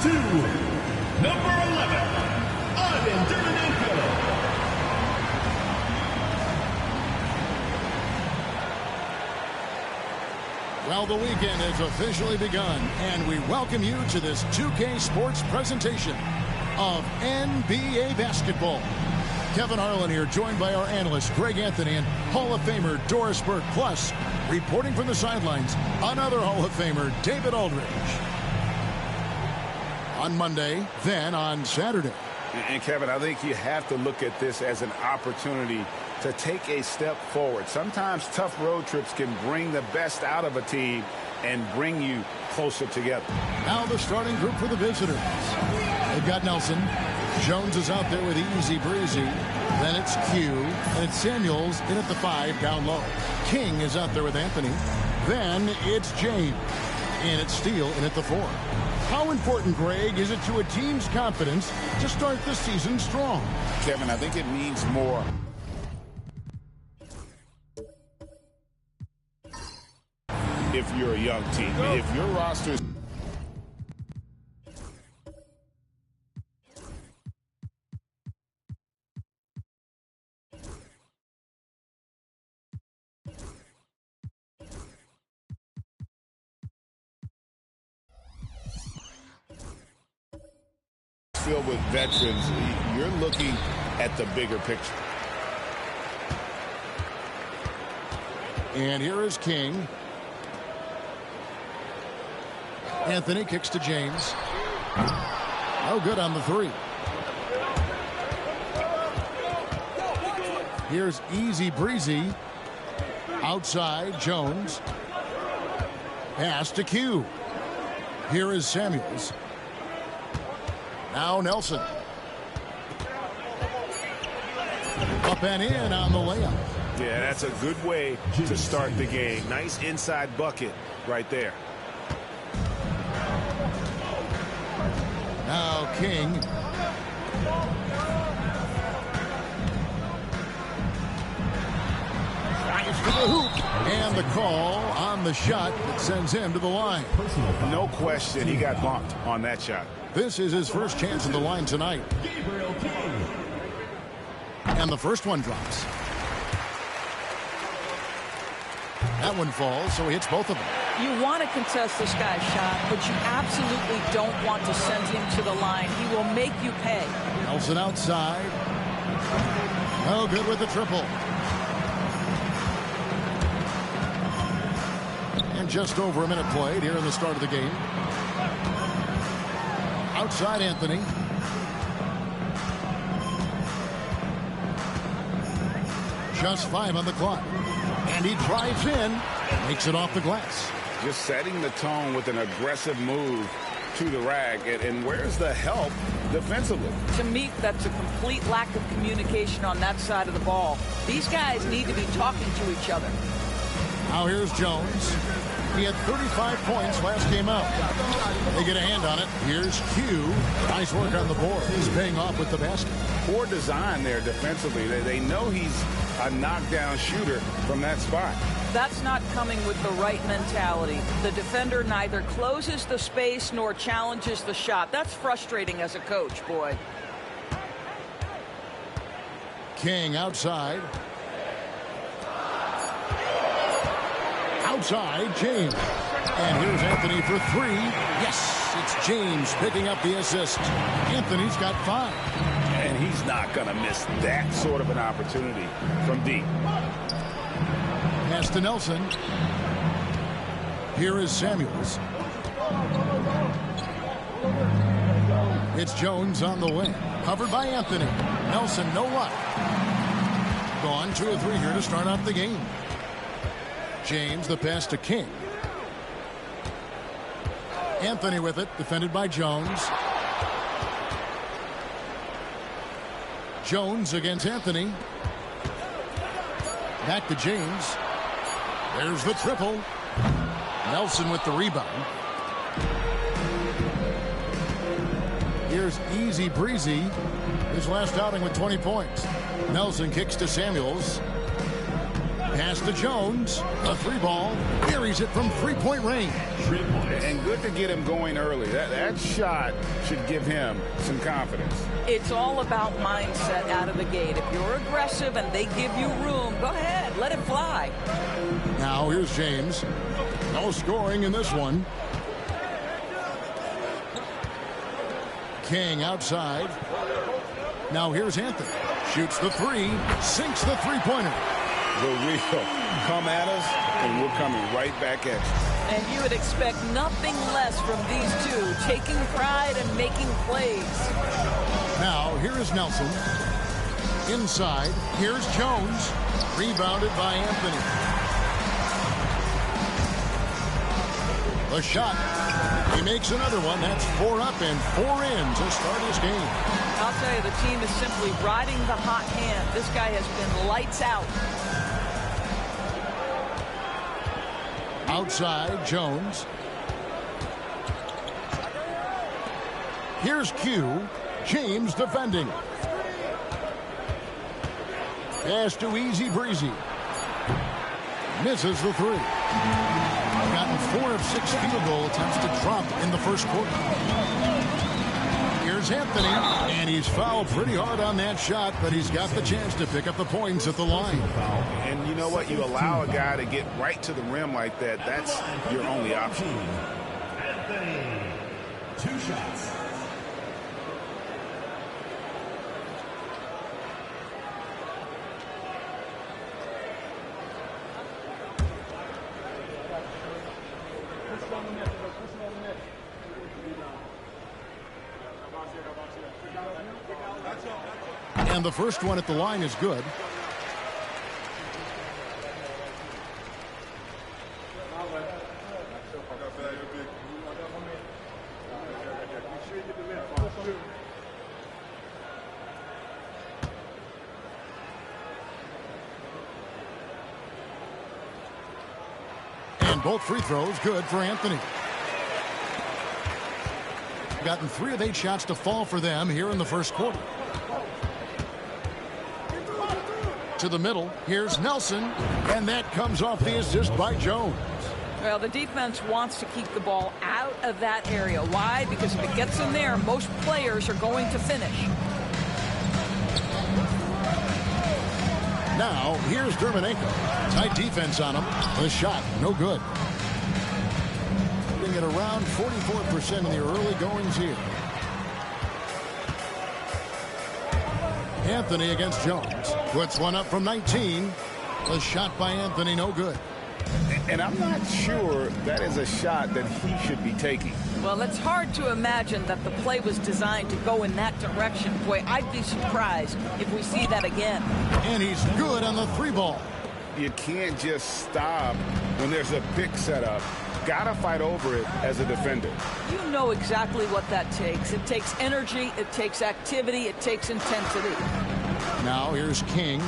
to number 11, Ivan Dermonenko. Well, the weekend has officially begun, and we welcome you to this 2K Sports presentation of NBA basketball. Kevin Harlan here, joined by our analyst Greg Anthony and Hall of Famer Doris Burke. Plus, reporting from the sidelines, another Hall of Famer, David Aldridge. On Monday, then on Saturday. And Kevin, I think you have to look at this as an opportunity to take a step forward. Sometimes tough road trips can bring the best out of a team and bring you closer together. Now the starting group for the visitors. They've got Nelson. Jones is out there with Easy Breezy. Then it's Q. And it's Samuels in at the 5 down low. King is out there with Anthony. Then it's James. And it's Steele in at the 4. How important, Greg, is it to a team's confidence to start the season strong? Kevin, I think it means more. If you're a young team, if your roster is filled with veterans, you're looking at the bigger picture. And here is King. Anthony kicks to James. No good on the 3. Here's Easy Breezy. Outside, Jones. Pass to Q. Here is Samuels. Now Nelson. Up and in on the layup. Yeah, that's a good way to start the game. Nice inside bucket right there. Now King. Drives to the hoop. And the call on the shot that sends him to the line. No question, he got bumped on that shot. This is his first chance at the line tonight. And the first one drops. That one falls, so he hits both of them. You want to contest this guy's shot, but you absolutely don't want to send him to the line. He will make you pay. Nelson outside. No good with the triple. And just over a minute played here in the start of the game. Outside Anthony. Just 5 on the clock. And he drives in. Makes it off the glass. Just setting the tone with an aggressive move to the rack. And where's the help defensively? To me, that's a complete lack of communication on that side of the ball. These guys need to be talking to each other. Now here's Jones. He had 35 points last game out. They get a hand on it. Here's Q. Nice work on the board. He's paying off with the basket. Poor design there defensively. They know he's a knockdown shooter from that spot. That's not coming with the right mentality. The defender neither closes the space nor challenges the shot. That's frustrating as a coach, boy. King outside. Outside, James. And here's Anthony for 3. Yes, it's James picking up the assist. Anthony's got 5. And he's not going to miss that sort of an opportunity from deep. Pass to Nelson. Here is Samuels. It's Jones on the wing. Covered by Anthony. Nelson, no luck. Gone 2 or 3 here to start out the game. James, the pass to King. Anthony with it, defended by Jones. Jones against Anthony. Back to James. There's the triple. Nelson with the rebound. Here's Easy Breezy. His last outing with 20 points. Nelson kicks to Samuels. Pass to Jones. A three ball. Buries it from three-point range. And good to get him going early. That shot should give him some confidence. It's all about mindset out of the gate. If you're aggressive and they give you room, go ahead, let it fly. Now here's James. No scoring in this one. King outside. Now here's Anthony. Shoots the three. Sinks the three-pointer. The real come at us, and we're coming right back at you. And you would expect nothing less from these two, taking pride and making plays. Now here is Nelson. Inside. Here's Jones. Rebounded by Anthony. The shot. He makes another one. That's 4 up and 4 in to start his game. I'll tell you, the team is simply riding the hot hand. This guy has been lights out. Outside, Jones. Here's Q. James defending. Pass to Easy Breezy. Misses the three. Gotten 4 of 6 field goal attempts to drop in the first quarter. Here's Anthony, and he's fouled pretty hard on that shot, but he's got the chance to pick up the points at the line. And you know what? You allow a guy to get right to the rim like that, that's your only option. Anthony, 2 shots. And the first one at the line is good. And both free throws good for Anthony. Gotten 3 of 8 shots to fall for them here in the first quarter. To the middle, here's Nelson, and that comes off the assist by Jones. Well, the defense wants to keep the ball out of that area. Why? Because if it gets in there, most players are going to finish. Now, here's Dermanenko. Tight defense on him. The shot, no good. Putting it around 44% in the early goings here. Anthony against Jones. Puts one up from 19. The shot by Anthony, no good. And I'm not sure that is a shot that he should be taking. Well, it's hard to imagine that the play was designed to go in that direction. Boy, I'd be surprised if we see that again. And he's good on the 3 ball. You can't just stop when there's a pick set up. Gotta fight over it as a defender. You know exactly what that takes. It takes energy, it takes activity, it takes intensity. Now here's King.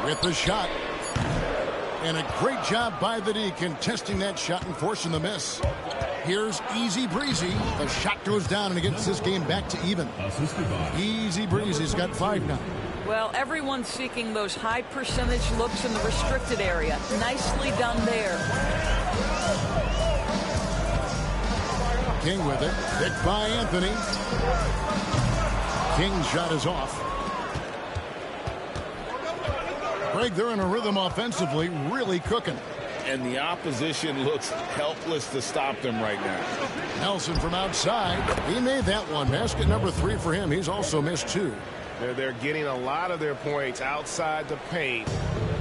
With the shot. And a great job by the D contesting that shot and forcing the miss. Here's Easy Breezy. The shot goes down and it gets this game back to even. Easy Breezy's got 5 now. Well, everyone's seeking those high percentage looks in the restricted area. Nicely done there. King with it. Picked by Anthony. King's shot is off. Greg, they're in a rhythm offensively, really cooking. And the opposition looks helpless to stop them right now. Nelson from outside. He made that one. Basket number 3 for him. He's also missed 2. They're getting a lot of their points outside the paint.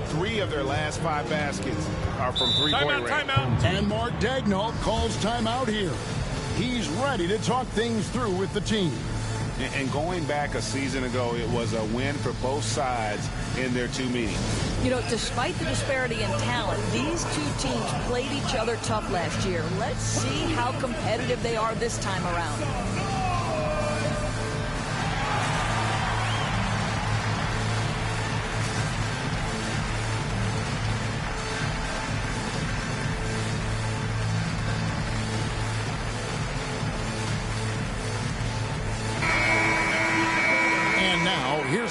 3 of their last 5 baskets are from three-point range. Timeout. And Mark Daigneault calls timeout here. He's ready to talk things through with the team. And going back a season ago, it was a win for both sides in their 2 meetings. You know, despite the disparity in talent, these 2 teams played each other tough last year. Let's see how competitive they are this time around.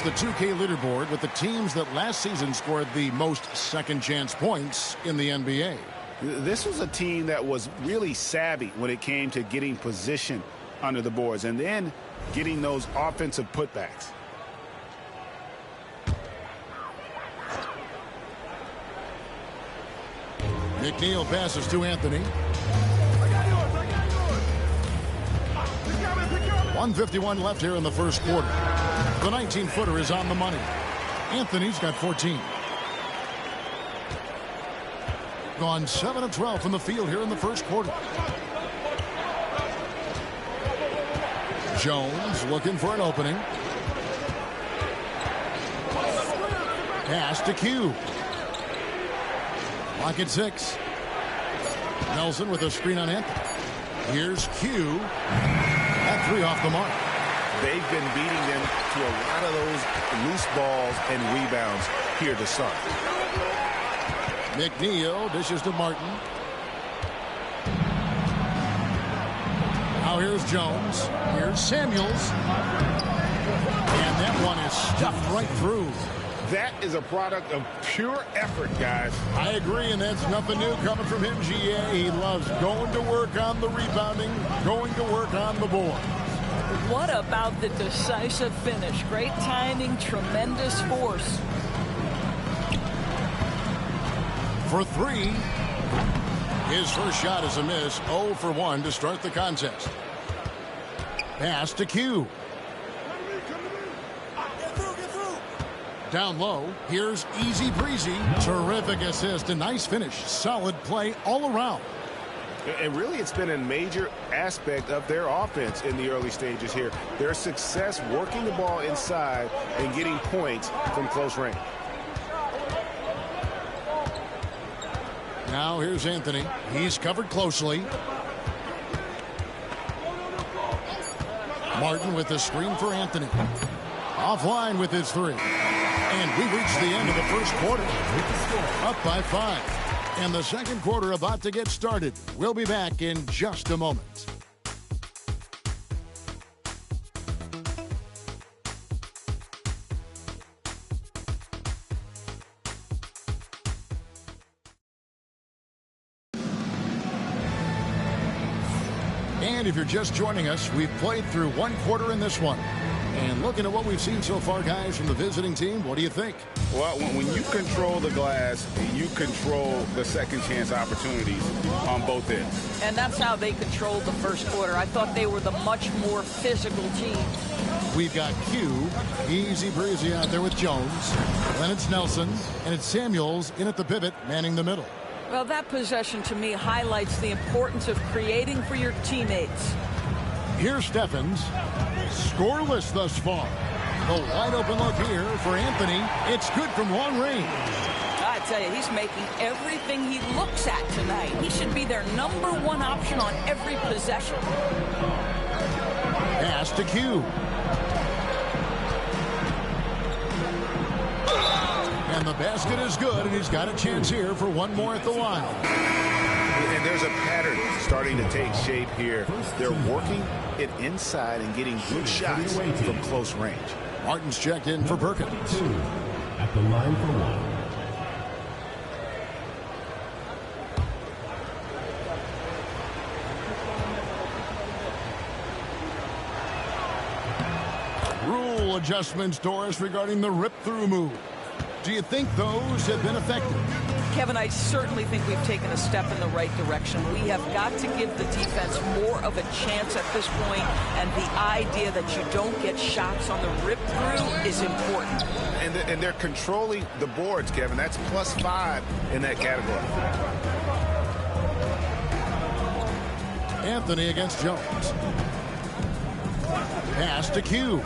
the 2K leaderboard with the teams that last season scored the most second-chance points in the NBA. This was a team that was really savvy when it came to getting position under the boards and then getting those offensive putbacks. McNeil passes to Anthony. 1:51 left here in the first quarter. The 19-footer is on the money. Anthony's got 14. Gone 7 of 12 from the field here in the first quarter. Jones looking for an opening. Pass to Q. Lock at 6. Nelson with a screen on Anthony. Here's Q. That 3 off the mark. They've been beating them to a lot of those loose balls and rebounds here to start. McNeil dishes to Martin. Now here's Jones. Here's Samuels. And that one is stuffed right through. That is a product of pure effort, guys. I agree, and that's nothing new coming from him, GA. He loves going to work on the rebounding, going to work on the board. What about the decisive finish? Great timing, tremendous force. For 3. His first shot is a miss. 0 for 1 to start the contest. Pass to Q. Down low, here's Easy Breezy. Terrific assist, a nice finish. Solid play all around. And really, it's been a major aspect of their offense in the early stages here. Their success working the ball inside and getting points from close range. Now here's Anthony. He's covered closely. Martin with the screen for Anthony. Offline with his 3. And we reach the end of the first quarter. Up by 5. And the second quarter about to get started. We'll be back in just a moment. And if you're just joining us, we've played through 1 quarter in this one. And looking at what we've seen so far, guys, from the visiting team, what do you think? Well, when you control the glass, you control the second chance opportunities on both ends. And that's how they controlled the first quarter. I thought they were the much more physical team. We've got Q, Easy Breezy out there with Jones. Then it's Nelson, and it's Samuels in at the pivot, manning the middle. Well, that possession to me highlights the importance of creating for your teammates. Here's Steffens. Scoreless thus far. The wide open look here for Anthony. It's good from long range. I tell you, he's making everything he looks at tonight. He should be their #1 option on every possession. Pass to Q. And the basket is good, and he's got a chance here for 1 more at the line. And there's a pattern starting to take shape here. They're working it inside and getting good shots from close range. Martin's checked in for Perkins. 2 at the line for 1. Rule adjustments, Doris, regarding the rip-through move. Do you think those have been effective? Kevin, I certainly think we've taken a step in the right direction. We have got to give the defense more of a chance at this point, and the idea that you don't get shots on the rip-through is important. And they're controlling the boards, Kevin. That's +5 in that category. Anthony against Jones. Pass to Q.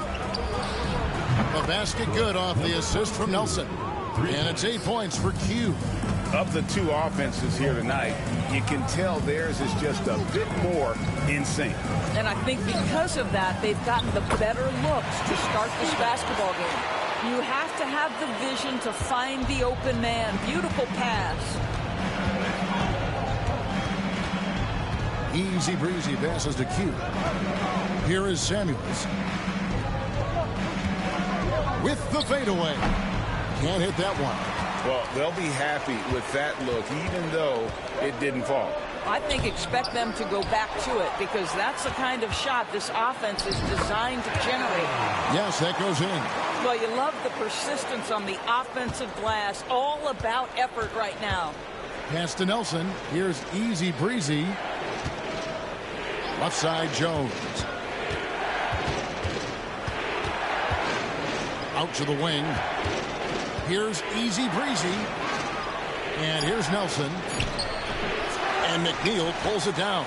The basket good off the assist from Nelson. And it's 8 points for Q. Of the 2 offenses here tonight, you can tell theirs is just a bit more in sync. And I think because of that, they've gotten the better looks to start this basketball game. You have to have the vision to find the open man. Beautiful pass. Easy Breezy passes to Q. Here is Samuels. with the fadeaway. Can't hit that one. Well, they'll be happy with that look, even though it didn't fall. I think expect them to go back to it because that's the kind of shot this offense is designed to generate. Yes, that goes in. Well, you love the persistence on the offensive glass. All about effort right now. Pass to Nelson. Here's easy breezy. Left side Jones. Out to the wing. Here's easy breezy. And here's Nelson. And McNeil pulls it down.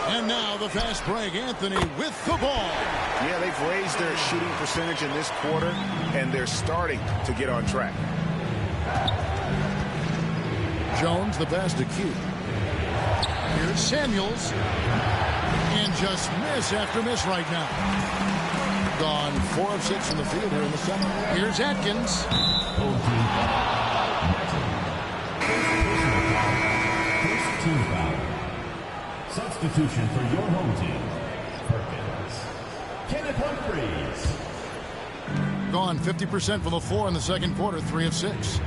And now the fast break. Anthony with the ball. Yeah, they've raised their shooting percentage in this quarter, and they're starting to get on track. Jones, the pass to Q. Here's Samuels. And just miss after miss right now. Gone 4 of 6 from the field here in the second. Here's Atkins. First team foul. Substitution for your home team. Perkins. Kenneth Humphreys. Gone 50% from the floor in the second quarter, 3 of 6.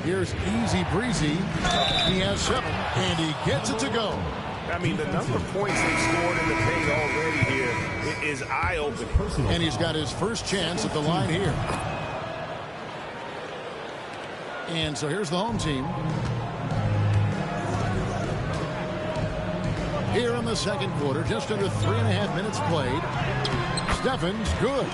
Here's easy breezy. He has 7, and he gets it to go. I mean, the number of points they've scored in the paint already here is eye-opening. And he's got his first chance at the line here. And so here's the home team. Here in the second quarter, just under 3.5 minutes played. Stephens, good.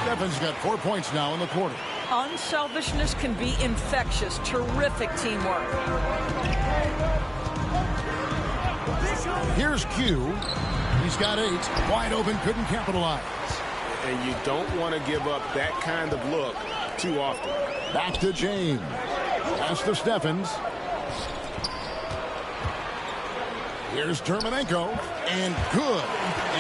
Stephens got 4 points now in the quarter. Unselfishness can be infectious. Terrific teamwork. Here's Q. He's got 8. Wide open, couldn't capitalize. And you don't want to give up that kind of look too often. Back to James. Pass to Stephens. Here's Terminenko. And good,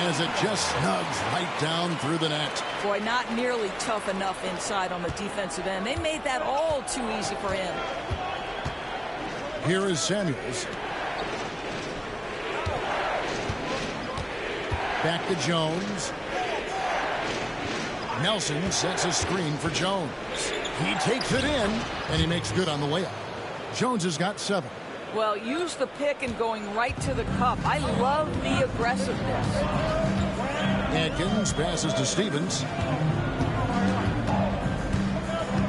as it just snugs right down through the net. Boy, not nearly tough enough inside on the defensive end. They made that all too easy for him. Here is Samuels. Back to Jones. Nelson sets a screen for Jones. He takes it in, and he makes good on the layup. Jones has got 7. Well, use the pick and going right to the cup. I love the aggressiveness. Atkins passes to Stevens.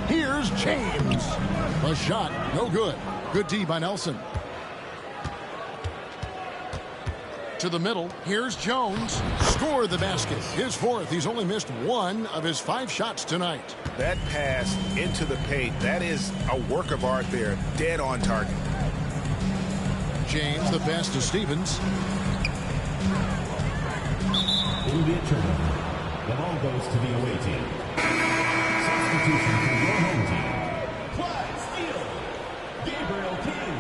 Here's James. A shot, no good. Good D by Nelson. To the middle, here's Jones. Scored the basket. His 4th. He's only missed 1 of his 5 shots tonight. That pass into the paint, that is a work of art there. Dead on target. James, the pass to Stevens. It'll be a turnover. The ball goes to the away team. Substitution for your home team. Clyde Steele. Gabriel King.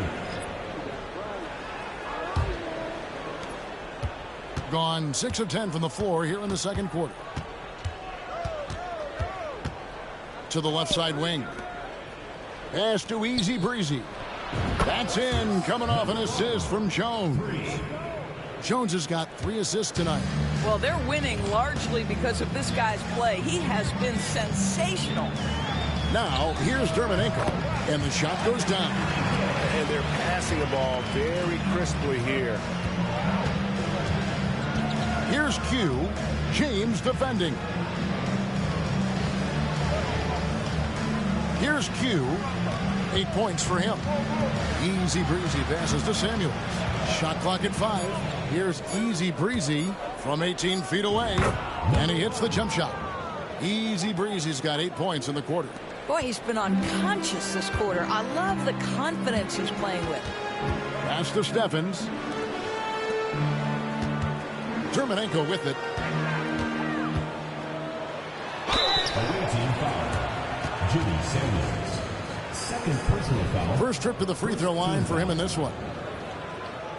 Gone 6 of 10 from the floor here in the second quarter. To the left side wing. Pass to easy breezy. That's in, coming off an assist from Jones. Jones has got 3 assists tonight. Well, they're winning largely because of this guy's play. He has been sensational. Now, here's Terminenko, and the shot goes down. And they're passing the ball very crisply here. Here's Q. James defending. Here's Q. 8 points for him. Easy breezy passes to Samuels. Shot clock at 5. Here's easy breezy from 18 feet away. And he hits the jump shot. Easy breezy's got 8 points in the quarter. Boy, he's been unconscious this quarter. I love the confidence he's playing with. Pass to Stephens. Terminenko with it. Away team foul. Jimmy Samuels. Second personal foul. First trip to the free throw line for him in this one.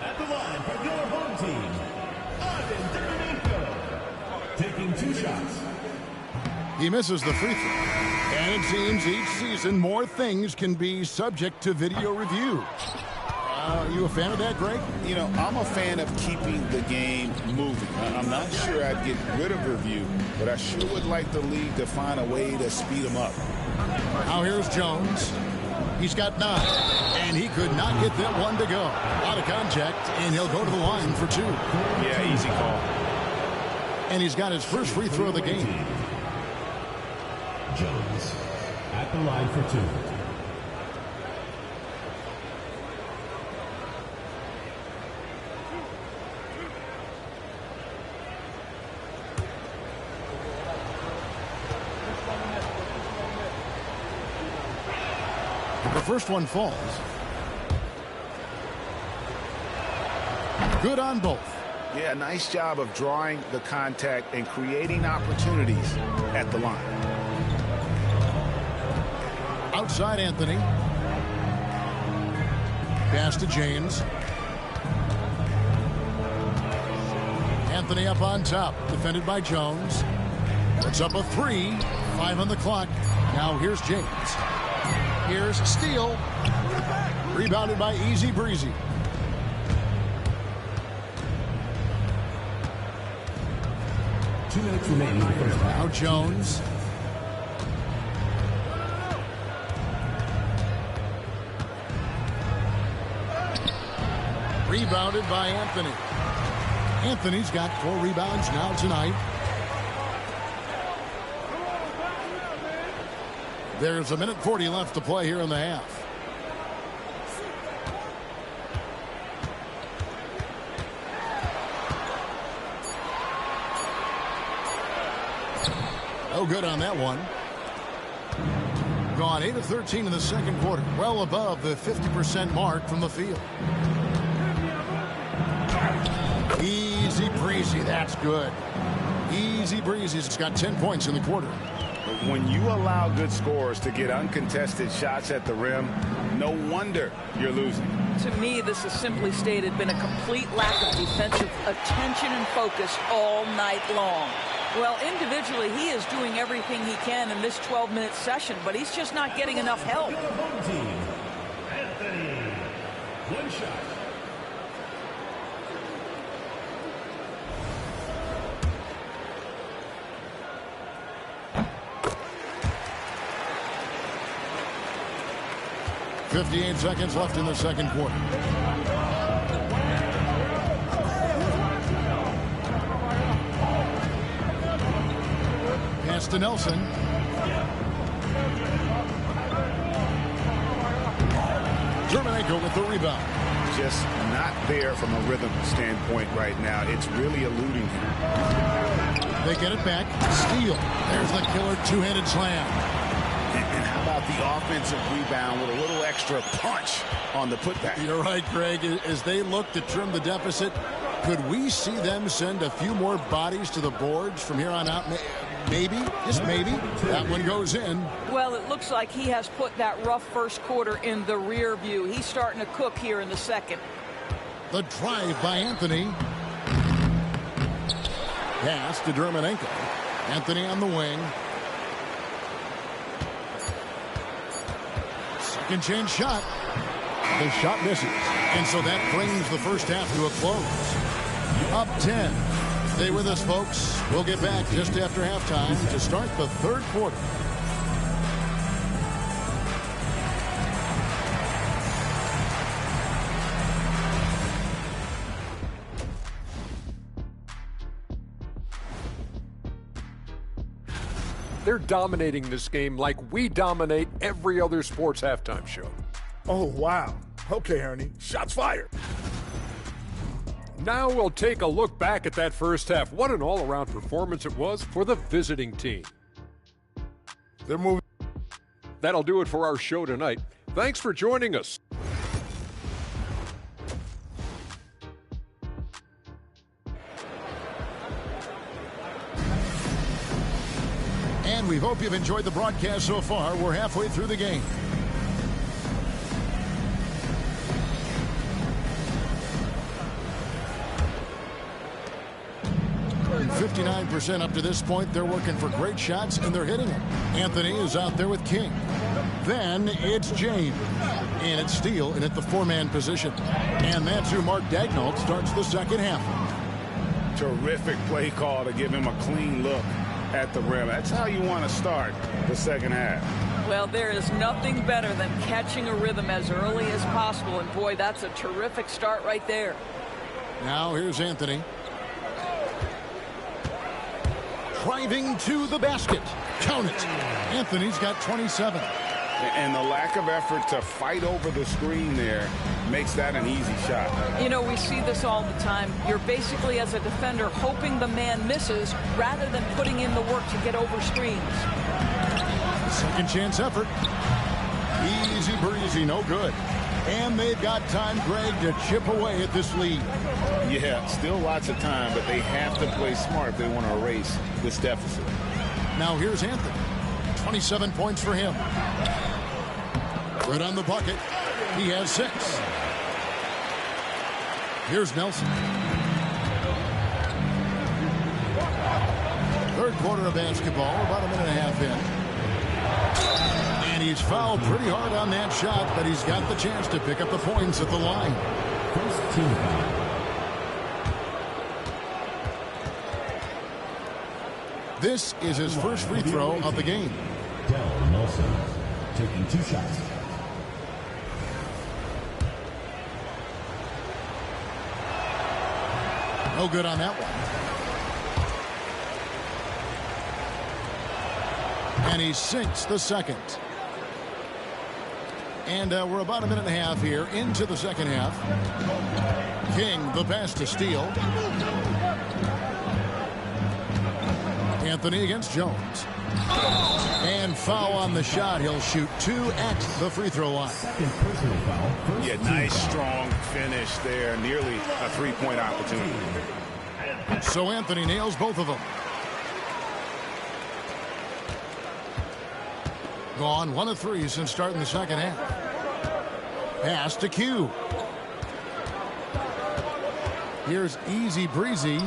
At the line for your home team, Ivan Terminenko. Taking 2 shots. He misses the free throw. And it seems each season more things can be subject to video review. You a fan of that, Greg? You know, I'm a fan of keeping the game moving. I'm not sure I'd get rid of review, but I sure would like the league to find a way to speed them up. Now here's Jones. He's got 9, and he could not get that one to go. Out of contact, and he'll go to the line for 2. Yeah, easy call. And he's got his first free throw of the game. Jones at the line for 2. The first one falls. Good on both. Yeah, nice job of drawing the contact and creating opportunities at the line. Outside Anthony. Pass to James. Anthony up on top. Defended by Jones. It's up a 3. 5 on the clock. Now here's James. Here's Steele. Rebounded by Easy Breezy. Two minutes remaining in the first half. Now Jones. Rebounded by Anthony. Anthony's got 4 rebounds now tonight. There's 1:40 left to play here in the half. No good on that one. Gone 8 of 13 in the second quarter. Well above the 50% mark from the field. Easy breezy. That's good. Easy breezy. It's got 10 points in the quarter. When you allow good scorers to get uncontested shots at the rim, no wonder you're losing. To me, this has simply stated been a complete lack of defensive attention and focus all night long. Well, individually, he is doing everything he can in this 12-minute session, but he's just not getting enough help. Anthony, one shot. .58 seconds left in the second quarter. Pass to Nelson. Germanenko with the rebound. Just not there from a rhythm standpoint right now. It's really eluding him. They get it back. Steele. There's the killer two-handed slam. And how about the offensive rebound with a little extra punch on the putback? You're right, Greg. As they look to trim the deficit, could we see them send a few more bodies to the boards from here on out? Maybe, just maybe. That one goes in. Well, it looks like he has put that rough first quarter in the rear view. He's starting to cook here in the second. The drive by Anthony. Pass to Germanenko. Anthony on the wing. Second chance shot. The shot misses. And so that brings the first half to a close. Up 10. Stay with us, folks. We'll get back just after halftime to start the third quarter. They're dominating this game like we dominate every other sports halftime show. Oh, wow. Okay, Ernie. Shots fired. Now we'll take a look back at that first half. What an all-around performance it was for the visiting team. They're moving. That'll do it for our show tonight. Thanks for joining us. And we hope you've enjoyed the broadcast so far. We're halfway through the game. 59% up to this point. They're working for great shots, and they're hitting them. Anthony is out there with King. Then it's James. And it's Steele in at the four-man position. And that's who Mark Daigneault starts the second half. Terrific play call to give him a clean look at the rim. That's how you want to start the second half. Well, there is nothing better than catching a rhythm as early as possible. And, boy, that's a terrific start right there. Now here's Anthony. Driving to the basket. Count it. Anthony's got 27. And the lack of effort to fight over the screen there makes that an easy shot. You know, we see this all the time. You're basically, as a defender, hoping the man misses rather than putting in the work to get over screens. Second chance effort. Easy breezy, no good. And they've got time, Greg, to chip away at this lead. Yeah, still lots of time, but they have to play smart if they want to erase this deficit. Now here's Anthony. 27 points for him. Right on the bucket. He has 6. Here's Nelson. Third quarter of basketball, about a minute and a half in. And he's fouled pretty hard on that shot, but he's got the chance to pick up the points at the line. First team foul. This is his first free throw of the game. Del Nelson taking 2 shots. No good on that one. And he sinks the second. And we're about a minute and a half here into the second half. King, the pass to Steele. Anthony against Jones. And foul on the shot. He'll shoot 2 at the free throw line. Yeah, nice strong finish there. Nearly a 3-point opportunity. So Anthony nails both of them. Gone 1 of 3 since starting the second half. Pass to Q. Here's Easy Breezy.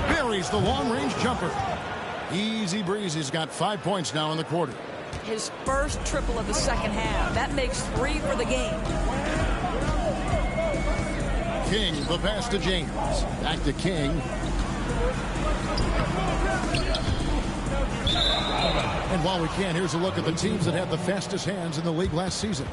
Buries the long-range jumper. Easy Breezy's got 5 points now in the quarter. His first triple of the second half. That makes 3 for the game. King, the pass to James. Back to King. And while we can, here's a look at the teams that had the fastest hands in the league last season.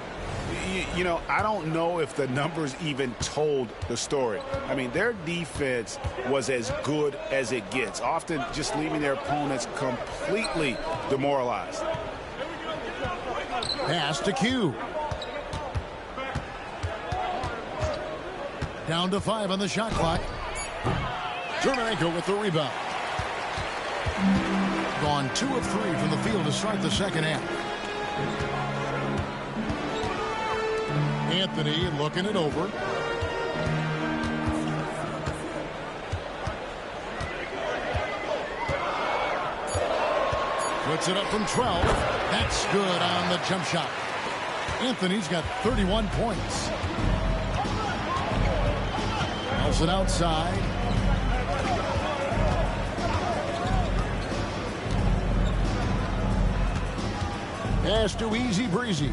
You know, I don't know if the numbers even told the story. I mean, their defense was as good as it gets, often just leaving their opponents completely demoralized. Pass to Q. Down to 5 on the shot clock. Jermenko with the rebound. Gone 2 of 3 from the field to start the second half. Anthony looking it over. Puts it up from 12. That's good on the jump shot. Anthony's got 31 points. Nelson outside. Pass to Easy Breezy.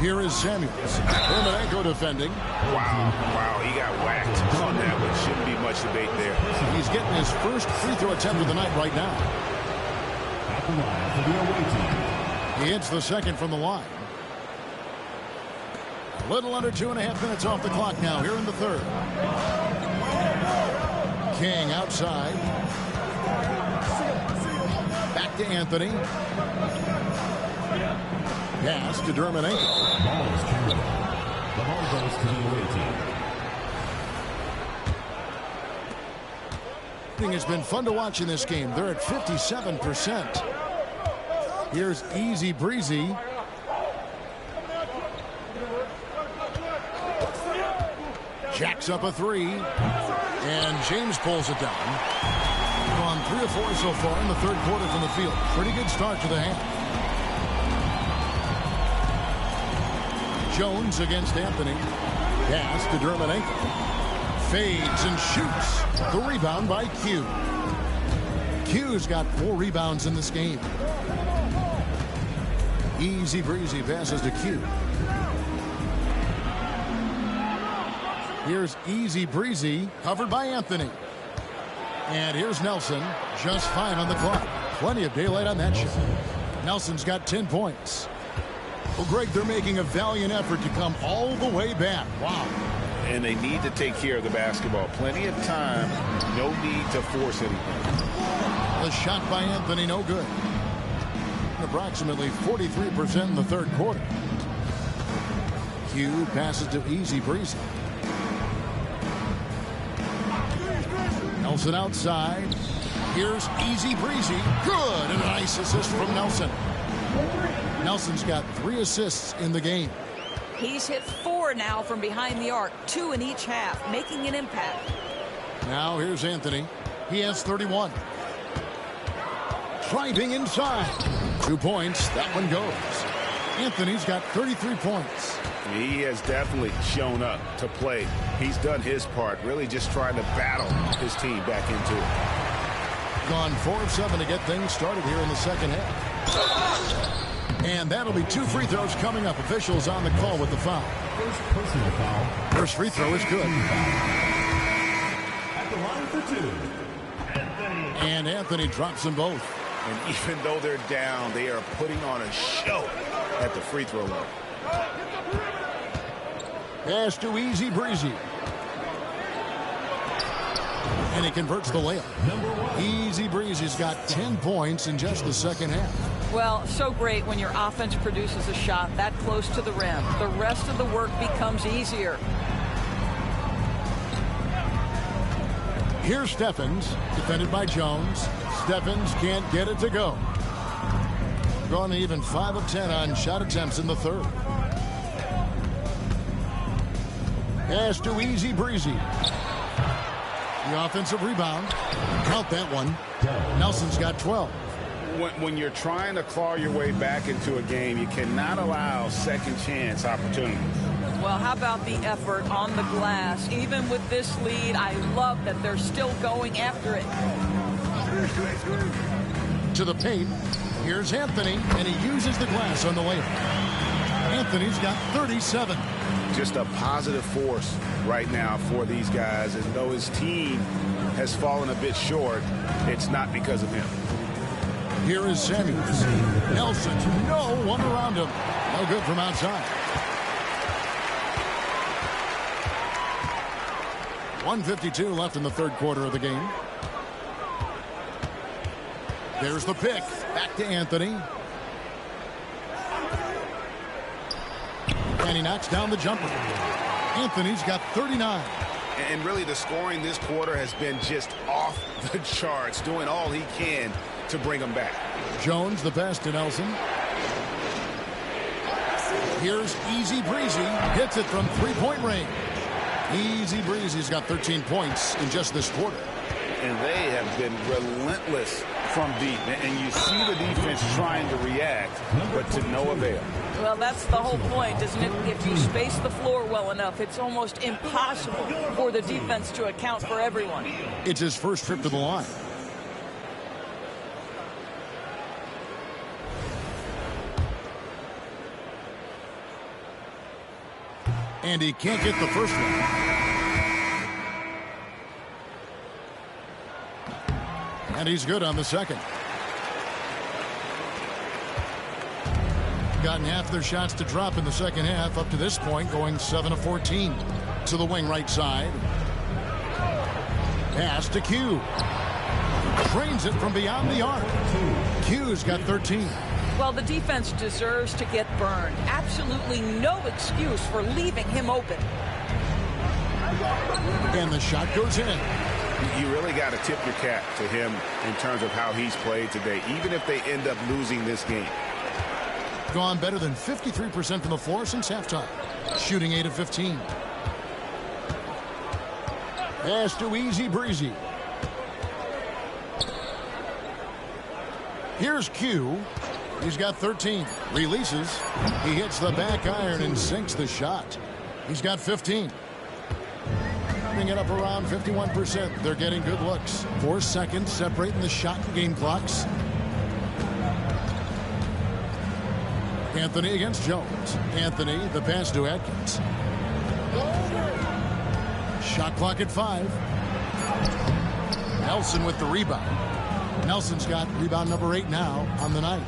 Here is Samuels. Jermenko defending. Wow, he got whacked on that one. Shouldn't be much debate there. He's getting his first free throw attempt of the night right now. At the line for the away team. He hits the second from the line. A little under 2.5 minutes off the clock now here in the third. King outside. Back to Anthony. Pass to Jermenko. Ball is carried. The ball goes to the away team. It's been fun to watch in this game. They're at 57%. Here's Easy Breezy. Jacks up a 3. And James pulls it down. Gone 3 of 4 so far in the third quarter from the field. Pretty good start to the half. Jones against Anthony. Pass to Jermenko. Fades and shoots. The rebound by Q. Q's got 4 rebounds in this game. Easy breezy passes to Q. Here's Easy Breezy, covered by Anthony. And here's Nelson, just fine on the clock. Plenty of daylight on that shot. Nelson's got 10 points. Well, Greg, they're making a valiant effort to come all the way back. Wow. And they need to take care of the basketball. Plenty of time, no need to force anything. The shot by Anthony, no good. Approximately 43% in the third quarter. Q passes to Easy Breezy. Nelson outside. Here's Easy Breezy. Good. And a nice assist from Nelson. Nelson's got 3 assists in the game. He's hit 4 now from behind the arc, 2 in each half, making an impact. Now here's Anthony. He has 31. Driving inside. 2 points. That one goes. Anthony's got 33 points. He has definitely shown up to play. He's done his part, really just trying to battle his team back into it. Gone 4 of 7 to get things started here in the second half. And that'll be 2 free throws coming up. Officials on the call with the foul. First personal foul. First free throw is good. At the line for 2. Anthony. And Anthony drops them both. And even though they're down, they are putting on a show at the free throw line. Pass to Easy Breezy. And he converts the layup. Easy Breezy's got 10 points in just the second half. Well, so great when your offense produces a shot that close to the rim. The rest of the work becomes easier. Here's Steffens, defended by Jones. Steffens can't get it to go. Gone even 5 of 10 on shot attempts in the third. Pass to Easy Breezy. The offensive rebound. Count that one. Nelson's got 12. When you're trying to claw your way back into a game, you cannot allow second chance opportunities. Well, how about the effort on the glass? Even with this lead, I love that they're still going after it. To the paint. Here's Anthony, and he uses the glass on the layup. Anthony's got 37. Just a positive force right now for these guys. And though his team has fallen a bit short, it's not because of him. Here is Samuels. Nelson, no one around him. No good from outside. 1:52 left in the third quarter of the game. There's the pick. Back to Anthony. And he knocks down the jumper. Anthony's got 39. And really the scoring this quarter has been just off the charts, doing all he can to bring them back. Jones, the pass to Nelson. Here's Easy Breezy. Hits it from three-point range. Easy Breezy's got 13 points in just this quarter. And they have been relentless from deep. And you see the defense trying to react, but to no avail. Well, that's the whole point, isn't it? If you space the floor well enough, it's almost impossible for the defense to account for everyone. It's his first trip to the line. And he can't get the first one. And he's good on the second. Gotten half their shots to drop in the second half up to this point, going 7 of 14 to the wing right side. Pass to Q. Trains it from beyond the arc. Q's got 13. Well, the defense deserves to get burned. Absolutely no excuse for leaving him open. And the shot goes in. You really got to tip your cap to him in terms of how he's played today, even if they end up losing this game. Gone better than 53% from the floor since halftime. Shooting 8 of 15. Pass to Easy Breezy. Here's Q. He's got 13. Releases. He hits the back iron and sinks the shot. He's got 15. Bring it up around 51%. They're getting good looks. 4 seconds separating the shot and game clocks. Anthony against Jones. Anthony, the pass to Atkins. Shot clock at 5. Nelson with the rebound. Nelson's got rebound number 8 now on the night.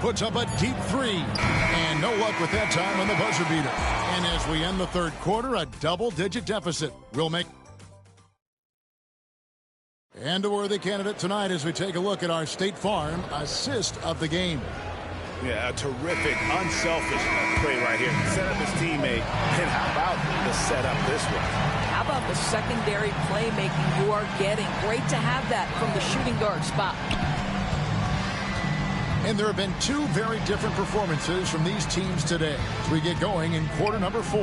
Puts up a deep 3. And no luck with that time on the buzzer beater. And as we end the third quarter, a double-digit deficit will make. And a worthy candidate tonight as we take a look at our State Farm assist of the game. Yeah, a terrific, unselfish play right here. Set up his teammate. And how about the setup this one? How about the secondary playmaking you are getting? Great to have that from the shooting guard spot. And there have been 2 very different performances from these teams today as we get going in quarter number 4.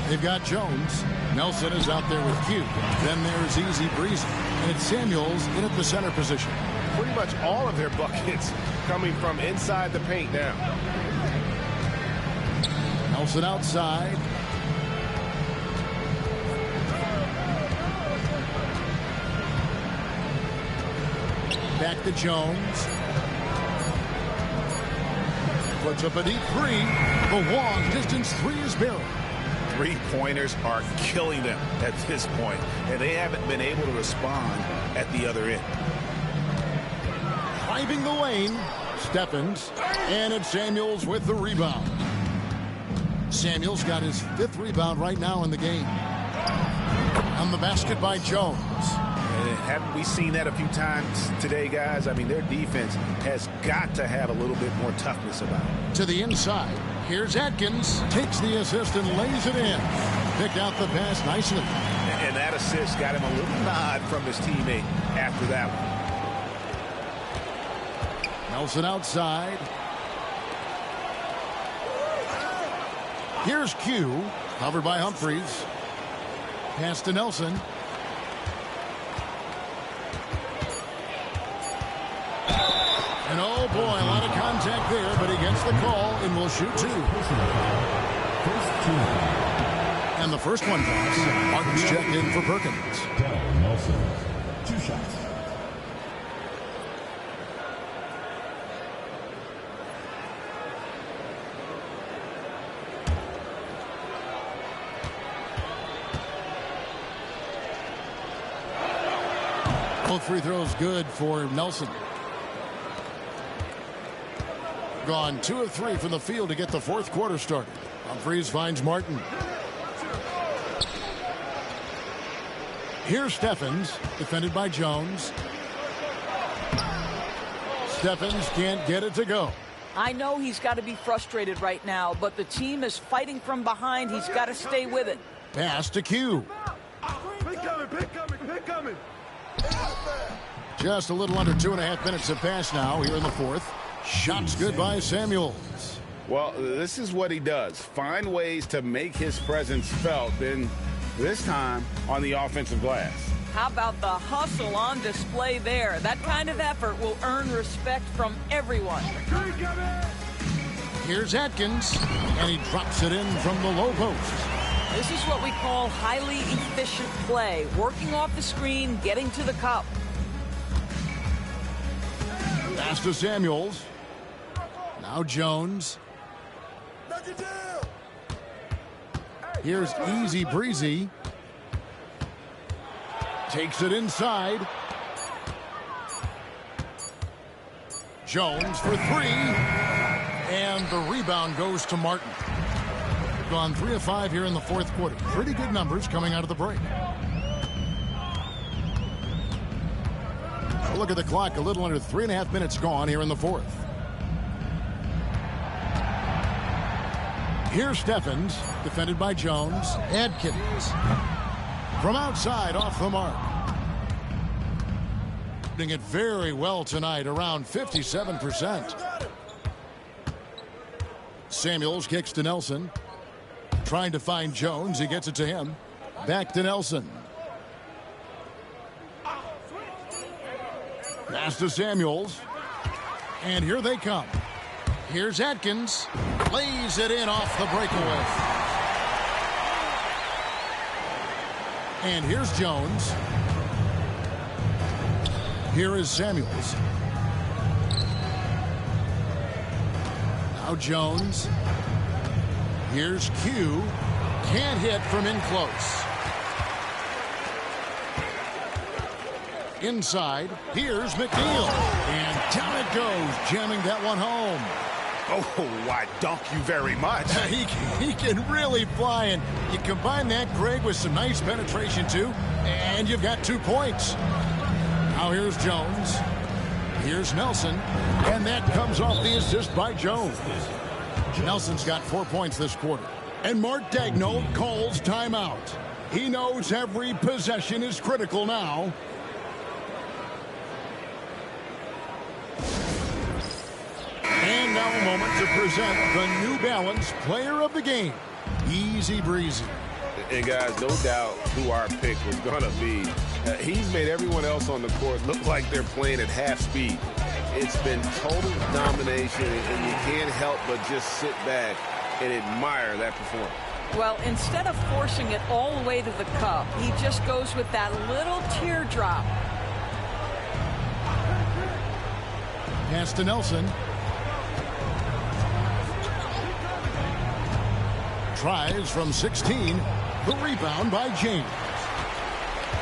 They've got Jones. Nelson is out there with Q. Then there's Easy Breezy. And it's Samuels in at the center position. Pretty much all of their buckets coming from inside the paint now. Nelson outside. Back to Jones. Puts up a deep 3. The long distance 3 is barely. 3-pointers are killing them at this point, and they haven't been able to respond at the other end. Driving the lane, Stephens, and it's Samuels with the rebound. Samuels got his 5th rebound right now in the game. On the basket by Jones. Haven't we seen that a few times today, guys? I mean, their defense has got to have a little bit more toughness about it. To the inside. Here's Atkins. Takes the assist and lays it in. Picked out the pass nicely. And that assist got him a little nod from his teammate after that one. Nelson outside. Here's Q. Covered by Humphries. Pass to Nelson. And oh boy, a lot of contact there, but he gets the call and will shoot 2. And the first one pass. Martin's checked in for Perkins. Nelson, 2 shots. Both free throws good for Nelson. Gone 2 of 3 from the field to get the 4th quarter started. Humphries finds Martin. Here's Stephens, defended by Jones. Stephens can't get it to go. I know he's got to be frustrated right now, but the team is fighting from behind. He's got to stay with it. Pass to Q. Pick coming. Just a little under 2.5 minutes have passed now here in the 4th. Shots good by Samuels. Well, this is what he does. Find ways to make his presence felt, and this time on the offensive glass. How about the hustle on display there? That kind of effort will earn respect from everyone. Here's Atkins, and he drops it in from the low post. This is what we call highly efficient play. Working off the screen, getting to the cup. Pass to Samuels. Now Jones. Here's Easy Breezy. Takes it inside. Jones for 3. And the rebound goes to Martin. Gone 3 of 5 here in the 4th quarter. Pretty good numbers coming out of the break. Look at the clock. A little under 3.5 minutes gone here in the 4th. Here's Stephens, defended by Jones. Adkins. From outside, off the mark. Doing it very well tonight, around 57%. Samuels kicks to Nelson. Trying to find Jones. He gets it to him. Back to Nelson. Pass to Samuels. And here they come. Here's Atkins. Lays it in off the breakaway. And here's Jones. Here is Samuels. Now Jones. Here's Q. Can't hit from in close. Inside, here's McNeil. And down it goes, jamming that one home. Oh, I dunk you very much. He can really fly, and you combine that, Greg, with some nice penetration, too, and you've got 2 points. Now here's Jones. Here's Nelson, and that comes off the assist by Jones. Nelson's got 4 points this quarter. And Mark Daigneault calls timeout. He knows every possession is critical now. And now a moment to present the New Balance Player of the Game, Easy Breezy. And guys, no doubt who our pick was going to be. He's made everyone else on the court look like they're playing at half speed. It's been total domination, and you can't help but just sit back and admire that performance. Well, instead of forcing it all the way to the cup, he just goes with that little teardrop. Pass to Nelson. Tries from 16. The rebound by James.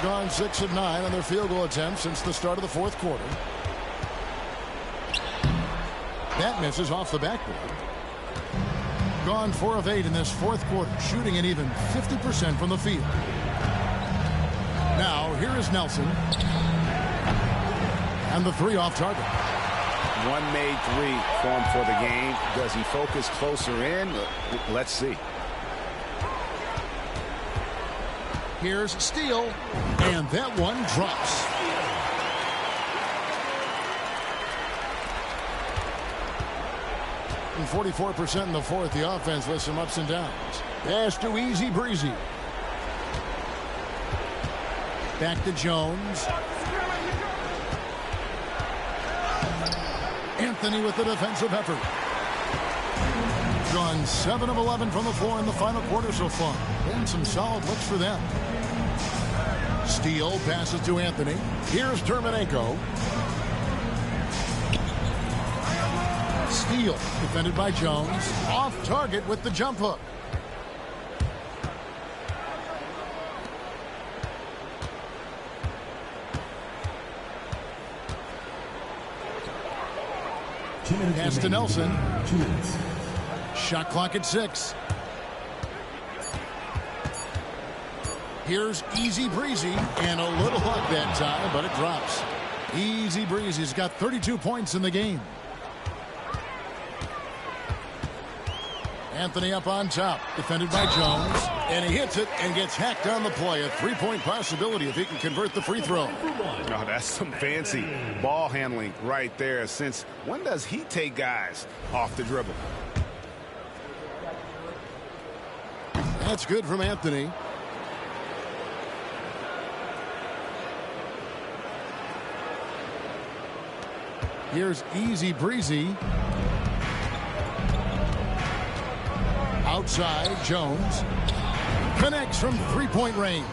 Gone 6 of 9 on their field goal attempts since the start of the fourth quarter. That misses off the backboard. Gone 4 of 8 in this fourth quarter, shooting an even 50% from the field. Now, here is Nelson. And the 3 off target. One made 3 for him for the game. Does he focus closer in? Let's see. Here's Steele, and that one drops. And 44% in the fourth, the offense with some ups and downs. Pass to Easy Breezy. Back to Jones. Anthony with the defensive effort. Gone 7 of 11 from the floor in the final quarter so far. And some solid looks for them. Steele passes to Anthony. Here's Terminenko. Steele defended by Jones. Off target with the jump hook. Pass to Nelson. Shot clock at 6. Here's Easy Breezy, and a little hug that time, but it drops. Easy Breezy's got 32 points in the game. Anthony up on top, defended by Jones, and he hits it and gets hacked on the play. A 3-point possibility if he can convert the free throw. Oh, that's some fancy ball handling right there. Since when does he take guys off the dribble? That's good from Anthony. Here's Easy Breezy. Outside, Jones. Connects from 3-point range.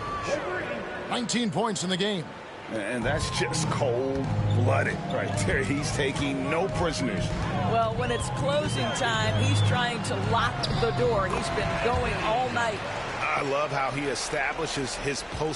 19 points in the game. And that's just cold-blooded right there. He's taking no prisoners. Well, when it's closing time, he's trying to lock the door. He's been going all night. I love how he establishes his post